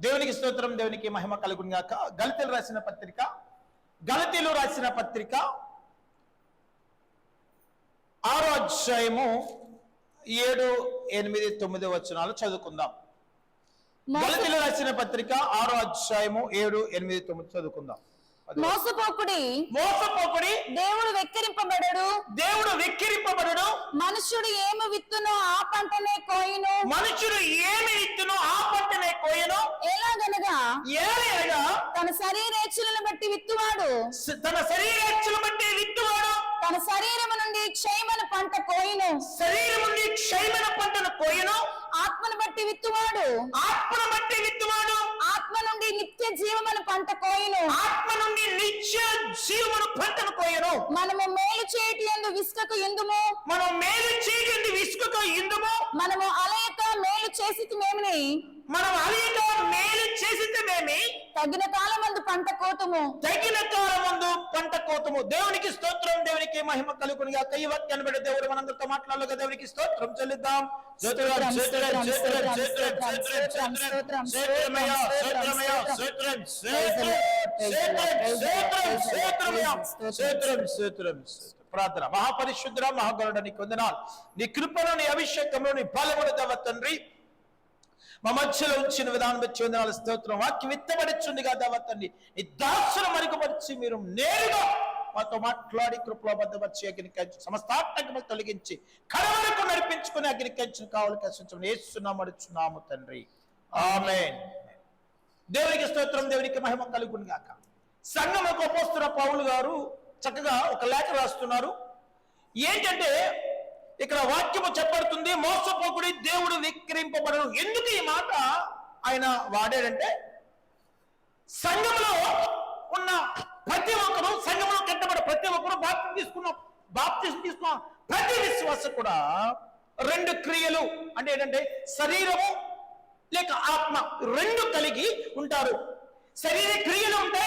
దేవునికి స్తోత్రం, దేవునికి మహిమ కలుగును గాక. గలతీలు రాసిన పత్రిక 6వ అధ్యాయము 7, 8, 9 వచనాలు చదువుకుందాం. గలతీలు రాసిన పత్రిక 6వ అధ్యాయము 7, 8, 9 చదువుకుందాం. మోసపోకుడి దేవుడు వెక్కిరింపబడడు. మనుష్యుడు ఏమి విత్తునో ఆ పంటనే కోయును. ఎలాగనగా తన శరీరేచ్ఛలను బట్టి విత్తువాడు తన శరీరము నుండి క్షయమైన పంట కోయును. ఆత్మను బట్టి విత్తువాడు ఆత్మ నుండి నిత్య జీవమైన పంట కోయును. మనము మేలు చేయటి యందు విసుకకు ఇందుము. మనము అలయక మేలు చేసితిమేమి తగిన కాలమందు పంట కోతుము. దేవునికి స్తోత్రం, దేవునికి మహిమ కలుగును గాక. ఈ వాక్యాన్ని బట్టి దేవుడు మనందరితో మాట్లాడగా దేవునికి స్తోత్రం చెల్లిద్దాం. ప్రార్థన. మహాపరిశుద్ధుడ, మహాగరుడ, నీకు వందనాలు. నీ కృపలో, నీ అభిషేకంలో, నీ బలమును దేవ తండ్రి మా మధ్యలో ఉంచిన విధానం వచ్చి వందనాలు, స్తోత్రం. వాక్యం విత్తబడిచుందిగా దేవ తండ్రి, నీ దాసును మరుగుపరిచి మీరు నేరుగా మాతో మాట్లాడి కృపలో బద్దపరిచి అగ్నికంచు సమస్తాటంకములు తొలగించి కడవరకు నడిపించుకుని అగ్నికంచును కావాలి కసించమని యేసునామమున తండ్రి, ఆమేన్. దేవునికి స్తోత్రం, దేవునికి మహిమ కలుగును గాక. సంఘముకు అపోస్తలుడైన పౌలు గారు చక్కగా ఒక లేఖ రాస్తున్నారు. ఏంటంటే ఇక్కడ వాక్యము చెప్పబడుతుంది, మోసపోకుడి దేవుడు వెక్కిరింపబడడు. ఎందుకు ఈ మాట ఆయన వాడాడంటే, సంఘంలో ఉన్న ప్రతి ఒక్కరు, సంఘంలో కట్టబడే ప్రతి ఒక్కరు బాప్తిస్మం తీసుకున్న ప్రతి విశ్వాసం కూడా 2 క్రియలు అంటే ఏంటంటే శరీరము లేక ఆత్మ 2 కలిగి ఉంటారు. శరీర క్రియలు ఉంటే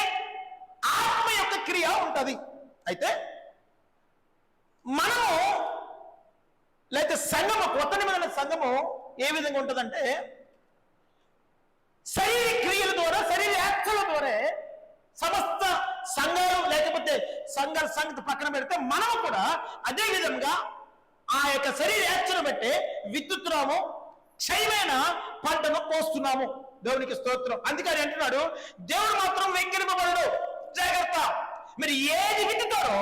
ఆత్మ యొక్క క్రియ ఉంటది. అయితే మనము లేక సంఘము, కొత్త నిబంధన సంఘము ఏ విధంగా ఉంటుందంటే, శరీర క్రియల ద్వారా, శరీర యాత్రల ద్వారా సమస్త సంఘాలు లేకపోతే సంగతి పక్కన పెడితే మనము కూడా అదే విధంగా ఆ యొక్క శరీర యాత్రను బట్టి విత్తుతున్నాము, క్షయమైన పంటను కోస్తున్నాము. దేవునికి స్తోత్రం. అందుకని అంటున్నాడు, దేవుడు మాత్రం వెక్కిరింపబడడు, జాగ్రత్త. మీరు ఏది విత్తుతారో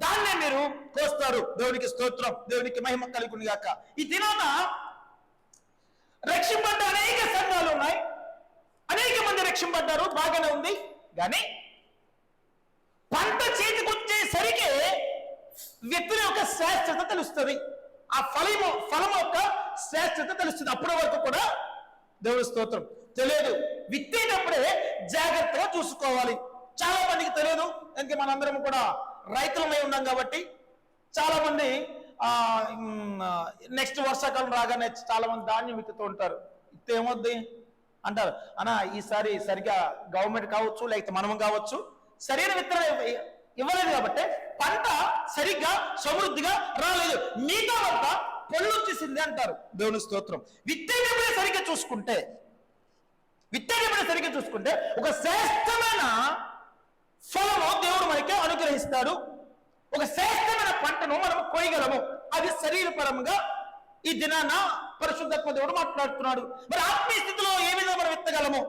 దాన్నే మీరు కోస్తారు. దేవునికి స్తోత్రం, దేవునికి మహిమ కలుగును గాక. ఈ దినాన రక్షింపడ్డ అనేక సంఘాలు ఉన్నాయి, అనేక మంది రక్షింపడ్డారు, బాగానే ఉంది. కానీ పంట చేతికొచ్చేసరికి వ్యక్తుల యొక్క శ్రేష్టత తెలుస్తుంది, ఆ ఫలం యొక్క శ్రేష్టత తెలుస్తుంది. అప్పటి వరకు కూడా దేవుని స్తోత్రం తెలియదు. విత్తేటప్పుడే జాగ్రత్తగా చూసుకోవాలి. చాలా మందికి తెలియదు, ఎందుకంటే మనందరం కూడా రైతులమై ఉన్నాం కాబట్టి. చాలా మంది నెక్స్ట్ వర్షాకాలం రాగానే చాలా మంది ధాన్యం విత్తుతూ ఉంటారు. ఇస్తే ఏమొద్ది అంటారు, అన్నా ఈసారి సరిగా గవర్నమెంట్ కావచ్చు లేకపోతే మనం కావచ్చు సరైన విత్తనం ఇవ్వలేదు కాబట్టి పంట సరిగ్గా సమృద్ధిగా రాలేదు, మిగతా అంత పొల్లు వచ్చేసింది అంటారు. దేవుని స్తోత్రం. విత్తేటప్పుడే సరిగ్గా చూసుకుంటే ఒక శ్రేష్టమైన ఫలము దేవుడు మనకి అనుగ్రహిస్తాడు. ఒక శ్రేష్టమైన పంటను మనం కోయగలము. అది శరీరపరంగా ఈ దినాన పరిశుద్ధాత్మ దేవుడు మాట్లాడుతున్నాడు. మరి ఆత్మీయ స్థితిలో ఏ విధంగా మనం విత్తగలము?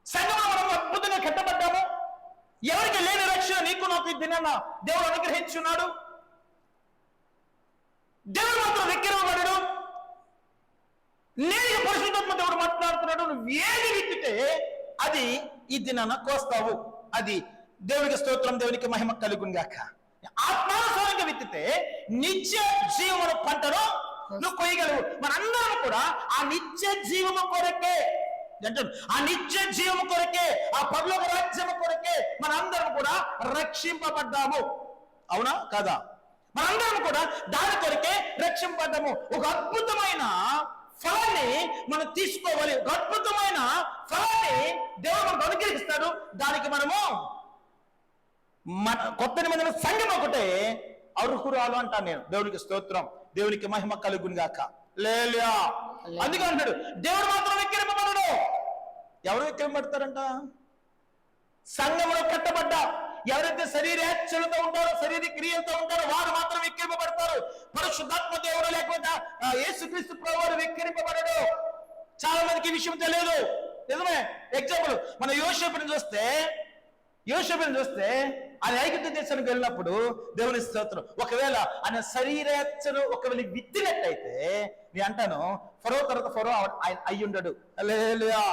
సంఘంలో మనం అద్భుతంగా కట్టబడ్డాము. ఎవరికి లేని రక్షణ నీకు నాకు ఈ దినాన దేవుడు అనుగ్రహించున్నాడు. దేవుడు మాత్రం వెక్కిరింపబడడు. నేను పరిశుద్ధాత్మ దేవుడు మాట్లాడుతున్నాడు. నువ్వు ఏది విత్తితే అది ఈ దినాన కోస్తావు. అది దేవునికి స్తోత్రం, దేవునికి మహిమ కలుగును గాక. ఆత్మానుసారంగా విత్తితే నిత్య జీవన పంటను నువ్వు కొయ్యగలవు. మనందరం కూడా ఆ నిత్య జీవము కొరకే ఆ నిత్య జీవము కొరకే, ఆ పరలోక రాజ్యము కొరకే మనందరం కూడా రక్షింపబడ్డాము. అవునా కాదా? మనందరం కూడా దాని కొరకే రక్షింపబడ్డాము. ఒక అద్భుతమైన ఫలాన్ని మనం తీసుకోవాలి. ఒక అద్భుతమైన ఫలాన్ని దేవుడు మనకు అనుగ్రహిస్తాడు. దానికి మనము మన కొత్త నిబంధన సంఘం ఒకటే అర్హురాలు అంటాను నేను. దేవునికి స్తోత్రం, దేవునికి మహిమ కలుగును గాక. లేలుయా. అందుకే అంటాడు, దేవుడు మాత్రం వెక్కిరింపబడడు. ఎవరు ఎక్కింపబడతారంట? సంఘంలో కట్టబడ్డ ఎవరైతే శరీరేచ్ఛలతో ఉంటారో, శరీర క్రియలతో ఉంటారో వారు మాత్రం వెక్కిరింపబడతారు. పరిశుద్ధాత్మ దేవుడు లేకపోతే యేసుక్రీస్తు ప్రభువు వెక్కిరింపబడడు. చాలా మందికి ఈ విషయం తెలియదు. నిజమే. ఎగ్జాంపుల్ మన యోసేపుని చూస్తే ఆయన ఐగుప్తు దేశానికి వెళ్ళినప్పుడు దేవుని స్తోత్రం, ఒకవేళ ఆయన శరీరేచ్ఛను ఒకవేళ విత్తినట్టయితే నేను అంటాను ఫరో తర్వాత ఫరో ఆయన అయ్యుండడు. హల్లెలూయా.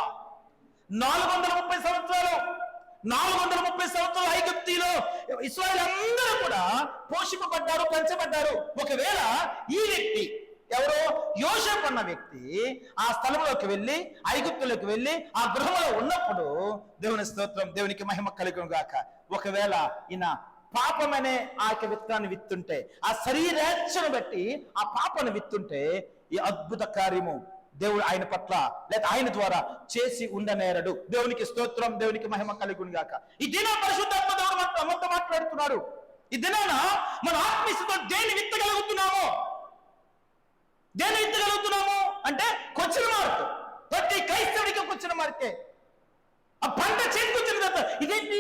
430 సంవత్సరాలు ఐగుప్తిలో ఇశ్రాయేలు అందరూ కూడా పోషింపబడ్డారు, పెంచబడ్డారు. ఒకవేళ ఈ వ్యక్తి ఎవరో యోసేపు అన్న వ్యక్తి ఆ స్థలంలోకి వెళ్ళి, ఐగుప్తులోకి వెళ్ళి ఆ గృహంలో ఉన్నప్పుడు దేవుని స్తోత్రం, దేవునికి మహిమ కలుగును గాక. ఒకవేళ ఈయన పాపమనే ఆ యొక్క విత్తనాన్ని విత్తుంటే, ఆ శరీరేచ్ఛను బట్టి ఆ పాపను విత్తుంటే ఈ అద్భుత కార్యము దేవుడు ఆయన పట్ల లేదా ఆయన ద్వారా చేసి ఉండనేరడు. దేవునికి స్తోత్రం, దేవునికి మహిమ కలుగును గాక. ఈ దిన పరిశుద్ధాత్మ దేవుడు మనతో మాట్లాడుతున్నాడు. ఈ దినాన మన ఆత్మీయతతో దేన్ని విత్తగలుగుతున్నామో అంటే క్వశ్చన్ మార్క్. ప్రతి క్రైస్తవుడికి క్వశ్చన్ మార్కే. ఆ పంట చేతికొచ్చిన తర్వాత ఇదేంటి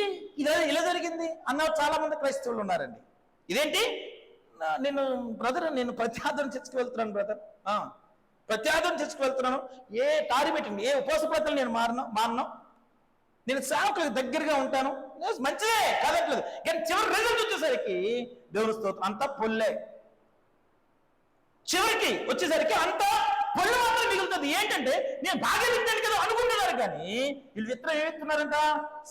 ఇలా జరిగింది అన్న చాలా మంది క్రైస్తవులు ఉన్నారండి. ఇదేంటి నేను బ్రదర్, నేను ప్రత్యాదరణ చర్చకు వెళ్తున్నాను బ్రదర్, ప్రత్యాదరణ చర్చకు వెళ్తున్నాను, ఏ తాడి పెట్టింది, ఏ ఉపవాస ప్రార్థనలు నేను మారను, నేను సేవకులకు దగ్గరగా ఉంటాను, మంచిదే కాదట్లేదు. కానీ చివరి రిజల్ట్ వచ్చేసరికి దేవుని స్తోత్రం అంతా పొల్లే. చివరికి వచ్చేసరికి అంతా పొల్లు మాత్రం మిగులుతుంది. ఏంటంటే నేను బాగా విత్తాను కదా అనుకుంటున్నారు, కానీ వీళ్ళు విత్తనం ఏమి విత్తున్నారంట?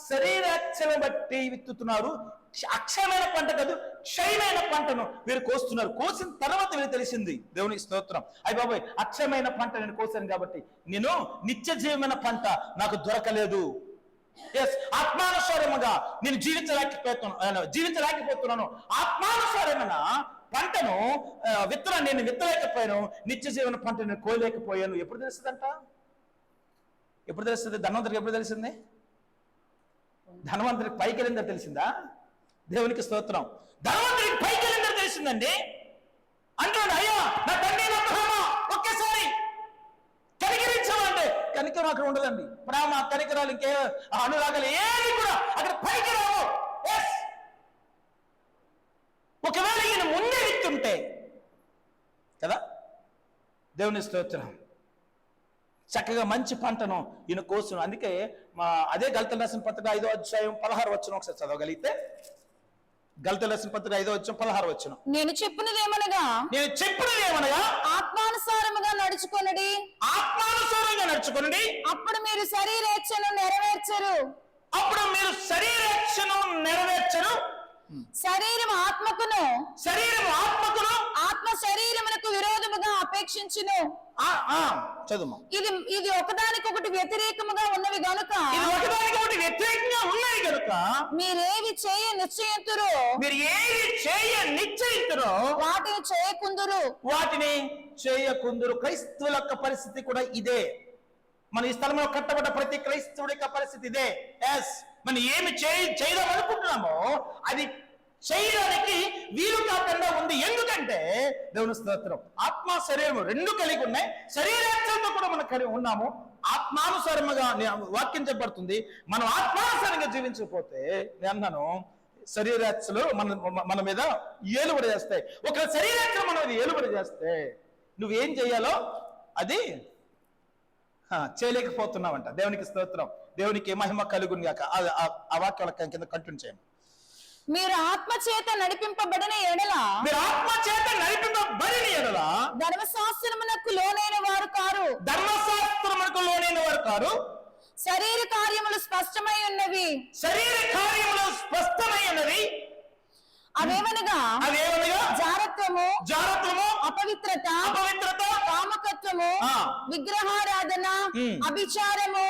శరీరాక్షను బట్టి విత్తుతున్నారు. అక్షయమైన పంట కాదు, క్షయమైన పంటను వీరు కోస్తున్నారు. కోసిన తర్వాత వీళ్ళు తెలిసింది దేవునికి స్తోత్రం, అయ్య బాబాయ్ అక్షయమైన పంట నేను కోసాను కాబట్టి నేను నిత్య జీవమైన పంట నాకు దొరకలేదు. ఆత్మానుసారముగా నేను జీవించలేకపోతున్నాను. ఆత్మానుసారమైన పంటను విత్తనాన్ని నేను విత్తలేకపోయాను, నిత్య జీవన పంట నేను కోయలేకపోయాను. ఎప్పుడు తెలుస్తుందంట? ఎప్పుడు తెలుస్తుంది? ధనవంతుడికి ఎప్పుడు తెలిసింది? ధనవంతుడికి పైకి వెళ్ళిందో తెలిసిందా? దేవునికి స్తోత్రం. ధనవంతుడికి పైకి వెళ్ళిందో తెలిసిందండి. అంటాడు, అయ్యా నా తండ్రి ఒకేసారి కనికరించామంటే కనికరం అక్కడ ఉండదండి. ప్రేమ, కనికరాలు, ఇంకే అనురాగాలు ఏది కూడా అక్కడ పైకి రావు. ఒకవేళ ఈయన ముందే విత్తుంటే కదా, దేవుని స్తోత్రం, చక్కగా మంచి పంటను ఈయన కోసును. అందుకే అదే గలతీయులకు రాసిన పత్రిక 5వ అధ్యాయం 16వ వచనం ఒకసారి చదవగలిగితే, గలతీయులకు రాసిన పత్రిక 5వ అధ్యాయం 16వ వచనం. నేను చెప్పినది ఏమనగా ఆత్మానుసారముగా నడుచుకొనుడి, అప్పుడు మీరు శరీరేచ్ఛను నెరవేర్చరు. శరీరం ఆత్మకును ఆత్మ శరీరమునకు విరోధముగా అపేక్షించును. ఇది ఒకదానికొకటి వ్యతిరేకముగా ఉన్నవి గనుక మీరేవి చేయ నిశ్చయింతురో వాటిని చేయకుందురు. క్రైస్తవుల యొక్క పరిస్థితి కూడా ఇదే. మన ఈ స్థలంలో కట్టబడ్డ ప్రతి క్రైస్తవుడి యొక్క పరిస్థితి ఇదే. మనం ఏమి చేయడం అనుకుంటున్నామో అది చేయడానికి వీలు కాకుండా ఉంది. ఎందుకంటే దేవుని స్తోత్రం, ఆత్మ శరీరం రెండు కలిగి ఉన్నాయి. శరీరాత్మతో కూడా మనం కలిగి ఉన్నాము. ఆత్మానుసారముగా వాక్యం చెప్పబడుతుంది. మనం ఆత్మానుసారంగా జీవించకపోతే నేను అన్నాను శరీరాత్మలు మన మీద ఏలుబడి చేస్తాయి. ఒక శరీరాత్మ మన మీద ఏలుబడి చేస్తే నువ్వేం చేయాలో అది చేయలేకపోతున్నావంట. దేవునికి స్తోత్రం, దేవునికి మహిమ కలుగును గాక. ఆ వాక్యాల కింద కంటిన్యూ చేయండి. మీరు ఆత్మ చేత నడిపింపబడిన ఎడల ధర్మశాస్త్రమునకు లోనైన వారు కారు. శరీర కార్యములు స్పష్టమై ఉన్నవి. అవేవనగా జారత్వము, అపవిత్రత, కామకత్వము, విగ్రహారాధన, అభిచారము,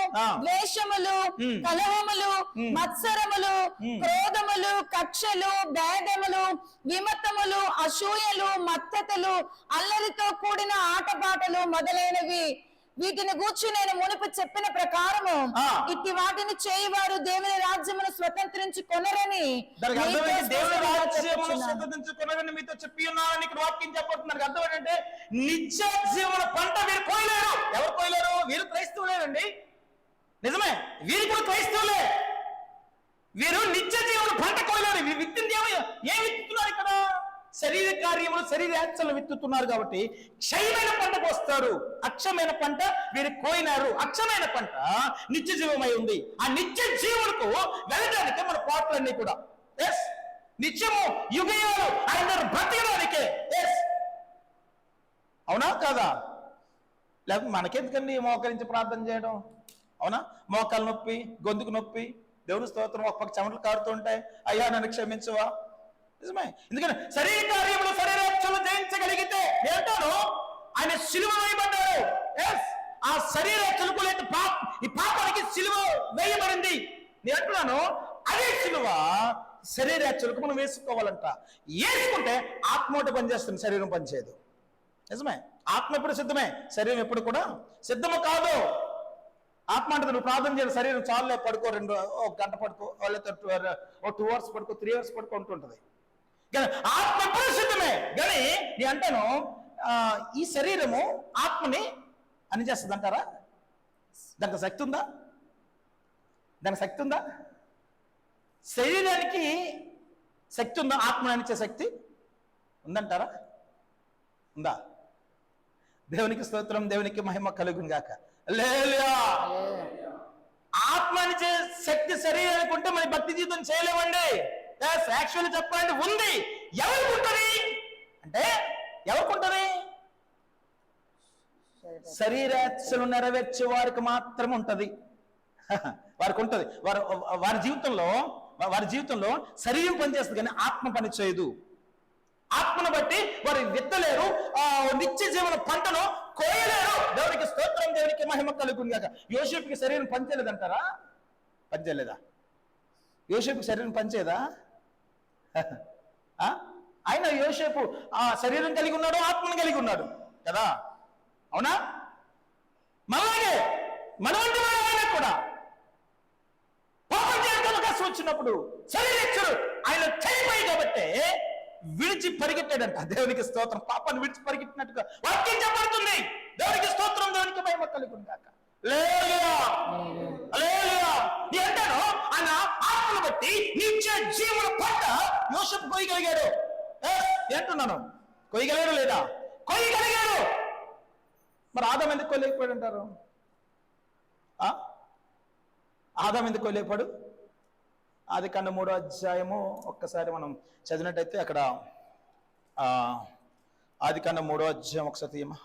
ద్వేషములు, కలహములు, మత్సరములు, క్రోధములు, కక్షలు, భేదములు, విమతములు, అసూయలు, మత్తతలు, అల్లరితో కూడిన ఆటపాటలు మొదలైనవి. వీటిని గూర్చి నేను మునుపు చెప్పిన ప్రకారము ఇట్టి వాటిని చేయవారు దేవుని రాజ్యమును స్వతంత్రించుకొనరని మీతో చెప్పి ఉన్నారని ఇక్కడ వాక్యం చెప్పబడుతున్నారు. అర్థం ఏంటంటే నిత్య జీవన పంట వీరు కోయలేరు. ఎవరు కోయలేరు? వీరు క్రైస్తవులేనండి. నిజమే, వీరు కూడా క్రైస్తవులే. వీరు నిత్య జీవులు పంట కోయలేరు. వీరు విత్తింది ఏం విత్తుతున్నారు ఇక్కడ? శరీర కార్యములు, శరీరాచలు విత్తుతున్నారు. కాబట్టి క్షయమైన పంటకు వస్తారు. అక్షమైన పంట వీరు కోయినారు. అక్షమైన పంట నిత్య జీవమై ఉంది. ఆ నిత్య జీవులకు వెళ్ళడానికి మన పాటలన్నీ కూడా ఎస్ నిత్యము యుగయాలు ఆయన బ్రతకడానికే. ఎస్ అవునా కాదా? లేకపోతే మనకెందుకండి మోకరించి ప్రార్థన చేయడం? అవునా? మోకాలు నొప్పి, గొంతుకు నొప్పి, దేవుని స్తోత్రం, ఒక పక్క చెమటలు కారుతూ ఉంటాయి. అయ్యా నన్ను క్షమించవా? నిజమే. ఎందుకంటే శరీర కార్యములు, శరీరాచలు జయించగలిగితే ఏంటాను ఆయన సిలువ వేయబడ్డాడు. ఎస్ ఆ శరీరాచలకు లేదు ఈ పాపానికి సిలువ వేయబడింది. నేను అంటున్నాను అదే సిలువ శరీరాచలకు మనం వేసుకోవాలంట. వేసుకుంటే ఆత్మ ఒకటి పనిచేస్తుంది, శరీరం పనిచేయదు. నిజమే. ఆత్మ ఎప్పుడు సిద్ధమే, శరీరం ఎప్పుడు కూడా సిద్ధము కాదు. ఆత్మ అంటే నువ్వు ప్రార్థన చేయాలి, శరీరం చాలులే పడుకో, ఒక గంట పడుకో, లేకపోతే 2 hours పడుకో, 3 hours పడుకో ఉంటుంటది. కానీ ఆత్మ ఎప్పుడు సిద్ధమే. కానీ నేను అంటాను ఈ శరీరము ఆత్మని అని చేస్తుంది అంటారా? దానికి శక్తి ఉందా? దానికి శక్తి ఉందా? శరీరానికి శక్తి ఉందా? ఆత్మని అనిచ్చే శక్తి ఉందంటారా? ఉందా? దేవునికి స్తోత్రం, దేవునికి మహిమ కలుగును గాక. హల్లెలూయా. ఆత్మనిచ్చే శక్తి శరీరానికి ఉంటే మరి భక్తి జీవితం చేయలేమండి. యాక్చువల్లీ చెప్పాలంటే ఉంది. ఎవరికి ఉంటుంది అంటే ఎవరికి ఉంటుంది? శరీరాశలు నెరవేర్చే వారికి మాత్రం ఉంటది. వారికి ఉంటది. వారి జీవితంలో శరీరం పనిచేస్తుంది కానీ ఆత్మ పని చేయదు. ఆత్మను బట్టి వారు విత్తలేరు, నిత్య జీవన పంటను కోయలేరు. దేవునికి స్తోత్రం, దేవునికి మహిమ కలుగును గాక. యోసేపుకి శరీరం పనిచేయలేదంటారా? పనిచేయలేదా? యోసేపుకి శరీరం పనిచేయదా? ఆయన యోసేపు శరీరం కలిగి ఉన్నాడు, ఆత్మను కలిగి ఉన్నాడు కదా. అవునా? మనలాగే మనవంటి ఆయన కూడా పాపం చేయడానికి అవకాశం వచ్చినప్పుడు శరీరేచ్ఛలు ఆయన చనిపోయి కాబట్టి విడిచి పరిగెట్టాడంట. దేవునికి స్తోత్రం. పాపాన్ని విడిచి పరిగెట్టినట్టుగా వాక్యం చెప్పబడుతుంది. దేవునికి స్తోత్రం, దేవునికి మహిమ కలుగును గాక. హల్లెలూయా. హల్లెలూయా. ఏంటాను ఆయన ఆత్మను బట్టి నిత్య జీవన పంట యోసేపు కొయ్యగలిగాడు. ఏంటున్నాను కొయ్యగలిగాడు లేదా? కొయ్యగలిగాడు. మరి ఆదాము ఎందుకు కొయ్యలేకపోయాడు అంటారు? ఆదాము ఎందుకు కొయ్యలేకపోయాడు? ఆదికాండం 3వ అధ్యాయము ఒక్కసారి మనం చదివినట్టయితే అక్కడ ఆదికాండం 3వ అధ్యాయం ఒకసారి తీయమా.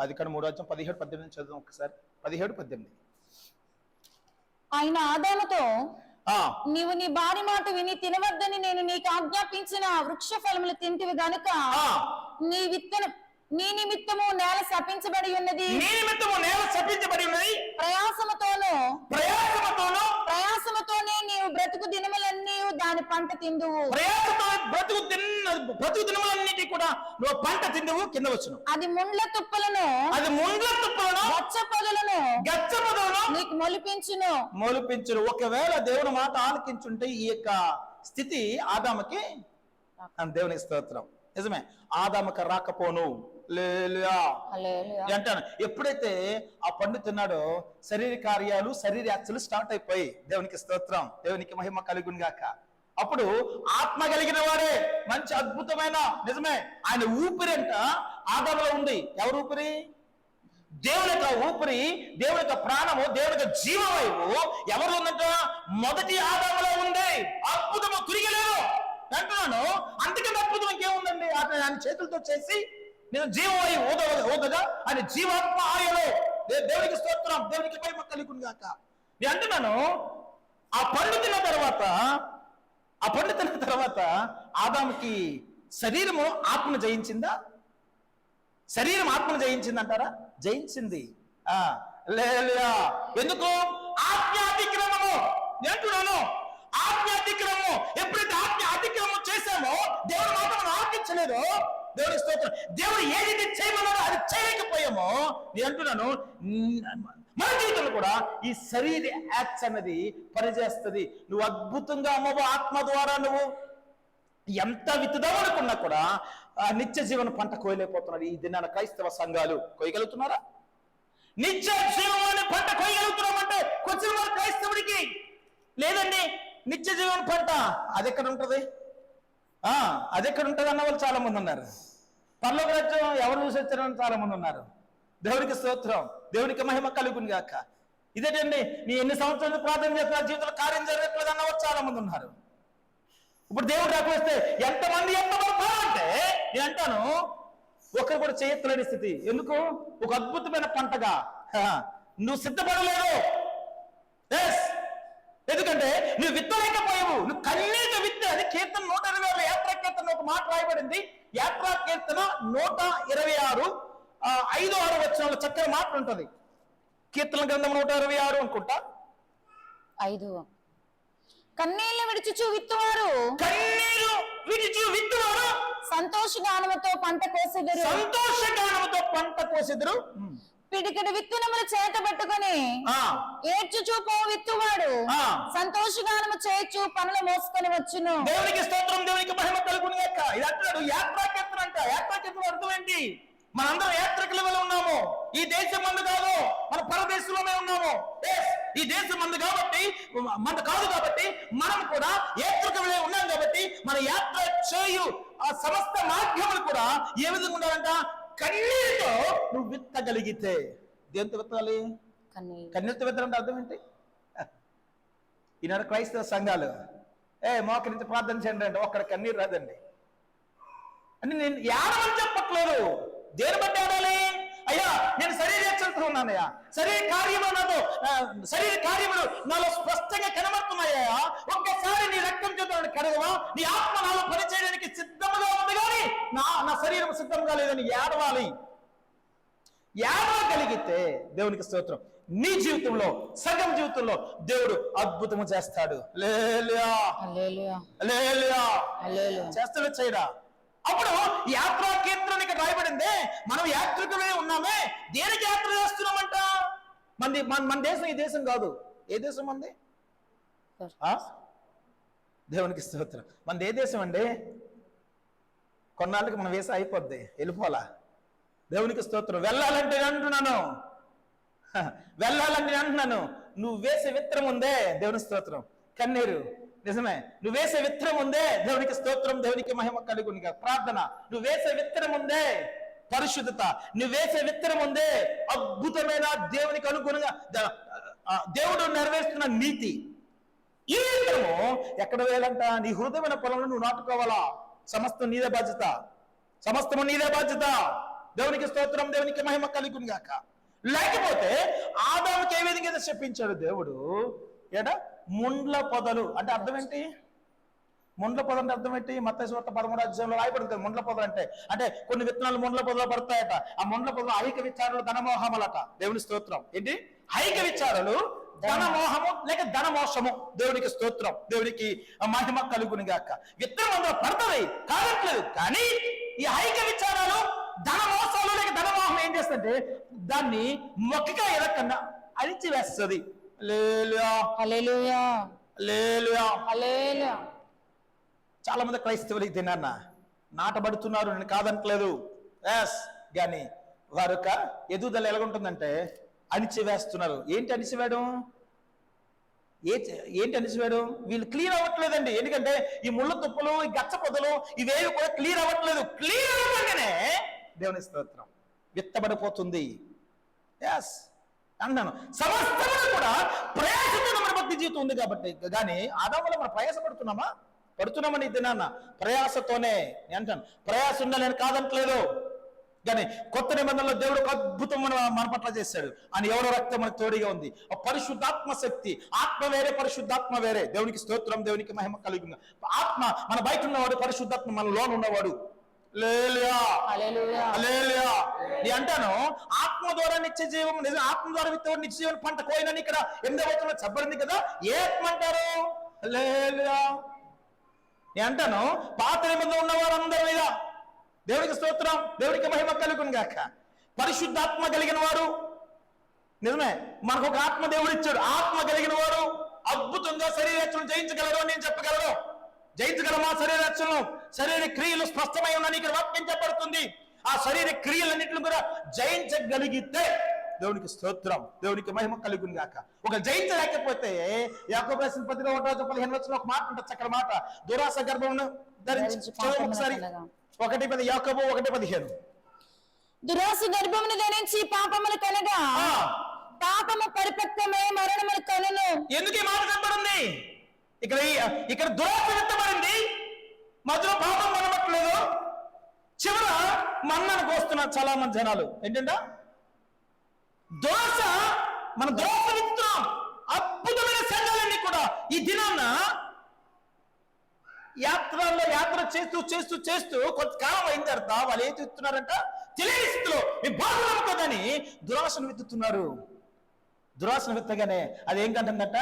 ఆదికాండం 3వ అధ్యాయం 17-18 చదువు ఒకసారి. 17-18. ఆయన ఆదాముతో, నీవు నీ భార్య మాట విని తినవద్దని నేను నీకు ఆజ్ఞాపించిన వృక్ష ఫలములు తింటివి గనుక నీ నిమిత్తము నేల శపించబడి ఉన్నది. ప్రయాసముతోనే నీవు బ్రతుకు దినములన్నీ దాని పంట తిందువు. బ్రతుకు దినములన్నిటి కూడా నువ్వు పంట తిందువు. కింద వచ్చును అది ముండ్ల తుప్పలను గచ్చ పొదలను నీకు మొలిపించును. ఒకవేళ దేవుని మాట ఆలకించుంటే ఈ యొక్క స్థితి ఆదాముకి, దేవునికి స్తోత్రం, నిజమే, ఆదాముకి రాకపోను. అంటాను. ఎప్పుడైతే ఆ పండు తిన్నాడో శరీర కార్యాలు, శరీరాచలు స్టార్ట్ అయిపోయి. దేవునికి స్తోత్రం, దేవునికి మహిమ కలుగును గాక. అప్పుడు ఆత్మ కలిగిన వాడే మంచి అద్భుతమైన, నిజమే, ఆయన ఊపిరి అంట ఆదాములో ఉంది. ఎవరు ఊపిరి? దేవుని యొక్క ఊపిరి, దేవుని యొక్క ప్రాణము, దేవుని యొక్క జీవవాయువు ఎవరు ఉందంట? మొదటి ఆదాములో ఉంది. అద్భుతము తిరిగలేదు అంటున్నాను. అందుకని అద్భుతం ఇంకేముందండి? ఆయన చేతులతో చేసి నేను జీవవాయువు ఊదగా ఆయన జీవాత్మ ఆయలో. దేవునికి స్తోత్రం, దేవునికి మహిమ కలుగును గాక. నేను అంటున్నాను ఆ పండు తిన్న తర్వాత ఆదాముకి శరీరము ఆత్మను జయించిందా? శరీరం ఆత్మను జయించిందంటారా? జయించింది. ఎందుకు? ఆజ్ఞాతిక్రమము. నేను అంటున్నాను ఆజ్ఞాతిక్రమము. ఎప్పుడైతే అతిక్రమం చేశామో దేవుడి మాట మనం ఆలకించలేదు. దేవుడి స్తోత్రం. దేవుడు ఏదైతే చేయమన్నాడో అది చేయలేకపోయామో నేను అంటున్నాను మన జీవితంలో కూడా ఈ శరీర యాక్ట్స్ అన్నది పనిచేస్తుంది. నువ్వు అద్భుతంగా అమ్మవు ఆత్మ ద్వారా నువ్వు ఎంత విత్తుదాం అనుకున్నా కూడా ఆ నిత్య జీవన పంట కోయలేకపోతున్నారు. ఈ దినాన క్రైస్తవ సంఘాలు కోయగలుగుతున్నారా? నిత్య జీవన పంట కోయగలుగుతున్నామంటే కొంచెం వారు క్రైస్తవుడికి లేదండి. నిత్య జీవన పంట అది ఎక్కడ ఉంటుంది? అది ఎక్కడ ఉంటుంది అన్న వాళ్ళు చాలా మంది ఉన్నారు. పరలోక రాజ్యం ఎవరు చూసి వచ్చారని చాలా మంది ఉన్నారు. దేవునికి స్తోత్రం, దేవునికి మహిమ కలుగును గాక. ఇదేంటండి, నీ ఎన్ని సంవత్సరాలు ప్రార్థన చేస్తున్నా జీవితంలో కార్యం జరగట్లేదు అన్నవారు చాలా మంది ఉన్నారు. ఇప్పుడు దేవుడు రాకపోతే ఎంతమంది ఎంతమంది నేను అంటాను, ఒకరు కూడా చేయట్లేని స్థితి. ఎందుకు? ఒక అద్భుతమైన పంటగా నువ్వు సిద్ధపడలేదు. ఎందుకంటే నువ్వు విత్తలేకపోయావు, నువ్వు కన్నీటి విత్తే. అది కీర్తన 126 యాత్రా కీర్తన ఒక మాట రాయబడింది. యాత్రా కీర్తన 126 5-6 వచనాల్లో చక్కని మాట ఉంటుంది. కీర్తన గ్రంథం 126 అనుకుంటా 5. కన్నీళ్లు విడిచుచు విత్తువారు, కన్నీరు విడిచు విత్తువారు సంతోషగానముతో పంట కోసెదరు, సంతోషగానముతో పంట కోసెదరు. పిడికిడి విత్తనములు చేత పట్టుకొని ఏడ్చుచూ పో విత్తువాడు సంతోషగానము చేయొచ్చు పనులు మోసుకొని వచ్చును. దేవునికి స్తోత్రం, దేవునికి మహిమ కలుగును గాక. ఇది అంటున్నాడు యాత్రా కీర్తన అంట. యాత్రా కీర్తన అర్థం ఏంటి? మనందరం యాత్రికుల వల్ల ఉన్నాము. ఈ దేశం మందు కాదు, మన పరదేశంలోనే ఉన్నాము. ఈ దేశం మందు కాబట్టి మన కాదు కాబట్టి మనం కూడా యాత్రికులే ఉన్నాం కాబట్టి మన యాత్ర చేయు ఆ సమస్త మార్గములు కూడా ఏ విధంగా ఉండాలంట? కన్నీటితో నువ్వు విత్తగలిగితే. దేంతో విత్తాలి? కన్నీటితో విత్తడం అర్థం ఏంటి? ఈనాడు క్రైస్తవ సంఘాలు మోకరించి ప్రార్థన చేయండి అంటే ఒక్కడ కన్నీరు రాదండి. అంటే నేను ఏడమని చెప్పట్లేదు. దేని బట్టి ఆడాలి? అయ్యా నేను శరీరేచ్ఛలతో ఉన్నానయ్యా, శరీర కార్యములు నాలో స్పష్టంగా కనబడుతున్నాయ్యా. ఒక్కసారి నీ రక్తం చేతులను కడగవా? నీ ఆత్మ నాలో పనిచేయడానికి సిద్ధంగా ఉంది కానీ నా శరీరం సిద్ధంగా లేదని ఏడవాలి. ఏడవగలిగితే దేవునికి స్తోత్రం, నీ జీవితంలో సగం జీవితంలో దేవుడు అద్భుతము చేస్తాడు. చేస్తాడు, చేయడా? అప్పుడు యాత్రా కీర్తన ఇక్కడ రాయబడిందే. మనం యాత్రికులే ఉన్నామే. దేనికి యాత్ర చేస్తున్నామంట? మన దేశం ఈ దేశం కాదు. ఏ దేశం మంది? దేవునికి స్తోత్రం. మనది ఏ దేశం అండి? కొన్నాళ్ళకి మనం వేసి అయిపోద్ది, వెళ్ళిపోలా. దేవునికి స్తోత్రం. వెళ్ళాలంటే అంటున్నాను, వెళ్ళాలంటే అంటున్నాను. నువ్వు వేసే విత్తనం ఉందే, దేవుని స్తోత్రం, కన్నీరు నిజమే. నువ్వు వేసే విత్తనం ఉందే, దేవునికి స్తోత్రం, దేవునికి మహిమ కలుగునిగా. ప్రార్థన. నువ్వు వేసే విత్తనం ఉందే పరిశుద్ధత, నువ్వు వేసే విత్తనం ఉందే అద్భుతమైన దేవునికి అనుగుణంగా దేవుడు నెరవేరుస్తున్న నీతి. ఈ విత్తనము ఎక్కడ వేయాలంట? నీ హృదయమైన పొలంలో నువ్వు నాటుకోవాలా. సమస్తం నీదే బాధ్యత, సమస్తము నీదే బాధ్యత. దేవునికి స్తోత్రం, దేవునికి మహిమ కలుగునిగాక. లేకపోతే ఆదాముకి ఏ విధంగా చెప్పించాడు దేవుడు? ముండ్ల పొదలు అంటే అర్థం ఏంటి? ముండ్ల పొద అంటే అర్థం ఏంటి? మత్తయి సువార్త 13వ అధ్యాయంలో రాయబడింది. ముండ్ల పొదలు అంటే కొన్ని విత్తనాలు ముండ్ల పొదలు పడతాయట. ఆ ముండ్ల పొదలు ఐక విచారాలు ధనమోహములట. దేవుని స్తోత్రం. ఏంటి? ఐక విచారాలు, ధనమోహము లేక ధనమోషము. దేవునికి స్తోత్రం, దేవునికి మహిమ కలుగుని గాక. విత్తనం అందులో పడతాయి కాదట్లేదు, కానీ ఈ ఐక విచారాలు, ధనమోసాలు లేక ధనమోహం ఏం చేస్తుంటే దాన్ని మొక్కగా ఎరకన్నా అరిచి వేస్తుంది. చాలా మంది క్రైస్తవులు తిన్న నాటబడుతున్నారు, నేను కాదనట్లేదు. కానీ వారి యొక్క ఎదుగుదల ఎలాగుంటుందంటే అణిచివేస్తున్నారు. ఏంటి అణిచివేయడం? ఏంటి అణిచివేయడం? వీళ్ళు క్లియర్ అవ్వట్లేదండి. ఎందుకంటే ఈ ముళ్ళ తుప్పలు, ఈ గచ్చ పొదలు ఇవేవి కూడా క్లియర్ అవ్వట్లేదు. క్లియర్ అవ్వగానే దేవుని స్తోత్రం విత్తబడిపోతుంది. అన్నాను. సమస్తము కూడా ప్రయాసంతో మన భక్తి జీవితం ఉంది కాబట్టి. కానీ ఆదాములో మనం ప్రయాసపడుతున్నామా? పడుతున్నామని దినాన్న ప్రయాసతోనే. నేను అంటాను, ప్రయాస ఉండాలని కాదంటలేదు. కానీ కొత్త నిబంధనలో దేవుడు ఒక అద్భుతం మన పట్ల చేశాడు. అని ఎవరో రక్తం మనకు తోడిగా ఉంది. ఆ పరిశుద్ధాత్మ శక్తి. ఆత్మ వేరే, పరిశుద్ధాత్మ వేరే. దేవునికి స్తోత్రం, దేవునికి మహిమ కలుగును. ఆత్మ మన బయట ఉన్నవాడు, పరిశుద్ధాత్మ మన లోన ఉన్నవాడు. అంటాను, ఆత్మ ద్వారా నిత్య జీవం, నిజం ఆత్మ ద్వారా విత్తవాడు నిత్య జీవన పంట కోయినని ఇక్కడ 8వ వచనంలో చెప్పబడింది కదా. ఏ ఆత్మ అంటారు? నేను అంటాను, పాత నిబంధనలో ఉన్నవారు అందరి మీద దేవునికి స్తోత్రం, దేవునికి మహిమ కలుగును గాక. పరిశుద్ధాత్మ కలిగిన వారు, నిజమే, మనకు ఒక ఆత్మ దేవుడు ఇచ్చాడు. ఆత్మ కలిగిన వారు అద్భుతంగా శరీరాలను జయించగలరు అని నేను చెప్పగలను. జయించగలమా శరీరరక్షణను? శరీర క్రియలు స్పష్టమై ఉన్నాయని ఇక్కడ వాక్యం చెప్పబడుతుంది. ఆ శరీర క్రియలన్నింటిని కూడా జయించగలిగితే దేవునికి స్తోత్రం, దేవునికి మహిమ కలుగును గాక. ఒక జయించలేకపోతే యాకోబు రాసిన పత్రిక 1:15 ఒక మాట ఉంటుంది, చక్కని మాట. దురాశ గర్భమును ధరించి ఒకసారి 1:10 యాకోబు 1:15. దురాశ గర్భమును ధరించి పాపములు కనగా పాపము పరిపక్వమై మరణమును కనును. ఎందుకు ఈ మాట చెప్పబడింది? ఇక్కడ దురాశ విత్తబడింది, మధ్యలో పాపం కనబట్టలేదు, చివర మన్నను కోస్తున్నారు చాలా మంది జనాలు. ఏంటంటే దురాశ, మన దురాశ విత్తున్నాం. అద్భుతమైన సంఘాలన్నీ కూడా ఈ దినాన్న యాత్ర చేస్తూ చేస్తూ చేస్తూ కొంతకాలం అయిన తర్వాత వాళ్ళు ఏం చెప్తున్నారంట, తెలియని స్థితిలో మీ బాధలు నమ్ముకోదని దురాశను విత్తుతున్నారు. దురాశను విత్తగానే అది ఏం కంటుందంట?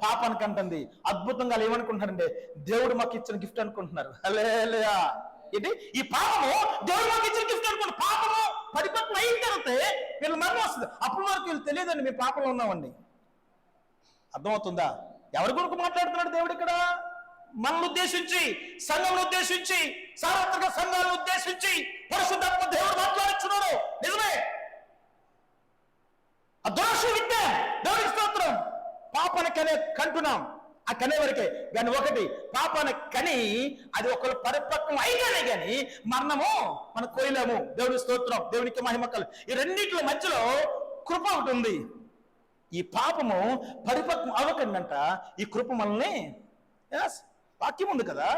పాపానికి అంటుంది. అద్భుతంగా ఏమనుకుంటున్నారంటే దేవుడు మాకు ఇచ్చిన గిఫ్ట్ అనుకుంటున్నారు. హల్లెలూయా. ఏంటి ఈ పాపము దేవుడు మాకు ఇచ్చిన గిఫ్ట్ అనుకుంటున్నారు. పాపము పరిపక్వం అయిన తర్వాత వీళ్ళు మరణం వస్తుంది. అప్పటి వరకు వీళ్ళు తెలియదండి మేము పాపంలో ఉన్నామండి. అర్థమవుతుందా? ఎవరి గురించి మాట్లాడుతున్నాడు దేవుడు ఇక్కడ? మనల్ని ఉద్దేశించి, సంఘంను ఉద్దేశించి, సార్వత్రిక సంఘాలను ఉద్దేశించి పరిశుద్ధాత్మ దేవుడు మాట్లాడుతున్నాడు. నిజమే. ఆ దోషం విద్య దేవుడికి స్తోత్రం. పాపని కంటున్నాం, ఆ కనే వరకే. కానీ ఒకటి పాపాన్ని కని అది ఒకళ్ళు పరిపక్వం అయిగానే కానీ మరణము మనం కోయలేము. దేవుడికి స్తోత్రం, దేవునికి మహిమకలు. ఈ రెండింటి మధ్యలో కృప ఒకటి ఉంది. ఈ పాపము పరిపక్వం అవ్వకండంట ఈ కృప మనల్ని, వాక్యం ఉంది కదా,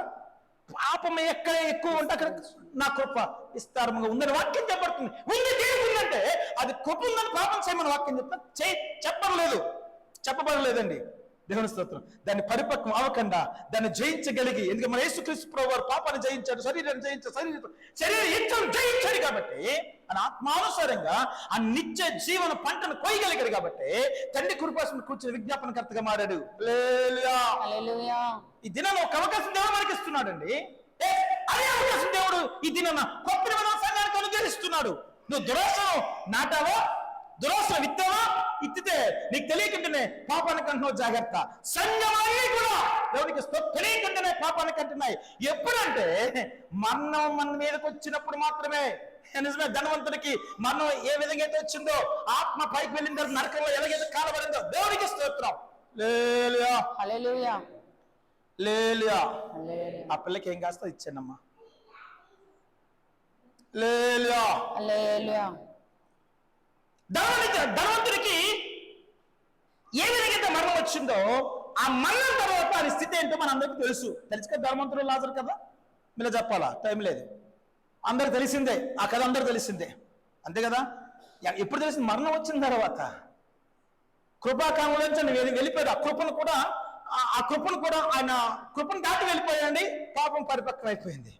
పాపం ఎక్కడ ఎక్కువ ఉంటే అక్కడ నా కృప విస్తారంగా ఉందని వాక్యం చెప్పబడుతుంది. ఉంది దేనికి ఉందంటే అది కృప ఉందని పాపం చేయమని వాక్యం చెప్పబడలేదండి. దేవుని స్తోత్రం. దాన్ని పరిపక్వం అవ్వకుండా దాన్ని జయించగలిగి, ఎందుకంటే మన యేసుక్రీస్తు ప్రభువు వారు పాపాన్ని జయించాడు, శరీరాన్ని జయించాడు, శరీరం జయించాడు కాబట్టి అని ఆత్మానుసారంగా ఆ నిత్య జీవన పంటను కోయగలిగాడు కాబట్టి తండ్రి కృపాసన కూర్చుని విజ్ఞాపనకర్తగా మారాడు. హల్లెలూయా. ఈ దినాన్ని ఒక అవకాశం దేవుడు మనకి ఇస్తున్నాడండి. అదే అవకాశం దేవుడు ఈ దినాన్న కొత్త సంఘానికి అనుగ్రహిస్తున్నాడు. నువ్వు దురాశను నాటావా, దురాశను విత్తావా, ఇత్తితే నీకు తెలియకుండానే పాపానికి అంటున్నావు. జాగ్రత్త. సంఘమాన్ని కూడా దేవుడికి తెలియకుండానే పాపానికి అంటున్నాయి. ఎప్పుడంటే మరణం మన మీదకి వచ్చినప్పుడు మాత్రమే. నిజమే, ధనవంతుడికి మరణం ఏ విధంగా అయితే వచ్చిందో, ఆత్మ పైకి వెళ్ళిన తర్వాత నరకంలో ఎలాగైతే కాలబడిందో దేవుడికి స్తోత్రం. హల్లెలూయా. లేలుయా. ఆ పిల్లకి ఏం కాస్త ఇచ్చానమ్మా. లేలుయా. హల్లెలూయా. ధనవంతుడికి ఏ విధంగా మరణం వచ్చిందో ఆ మరణం తర్వాత ఆ స్థితి ఏంటో మన అందరికీ తెలుసు కదా. ధనవంతుడు లాజరు కదా, మీరు చెప్పాలా? టైం లేదు, అందరు తెలిసిందే. ఆ కథ అందరు తెలిసిందే, అంతే కదా. ఎప్పుడు తెలిసింది? మరణం వచ్చిన తర్వాత కృపాకాలంలో వెళ్ళిపోయాడు. ఆ కృపను కూడా ఆయన కృపను దాటి వెళ్ళిపోయాడండి. పాపం పరిపక్వం అయిపోయింది.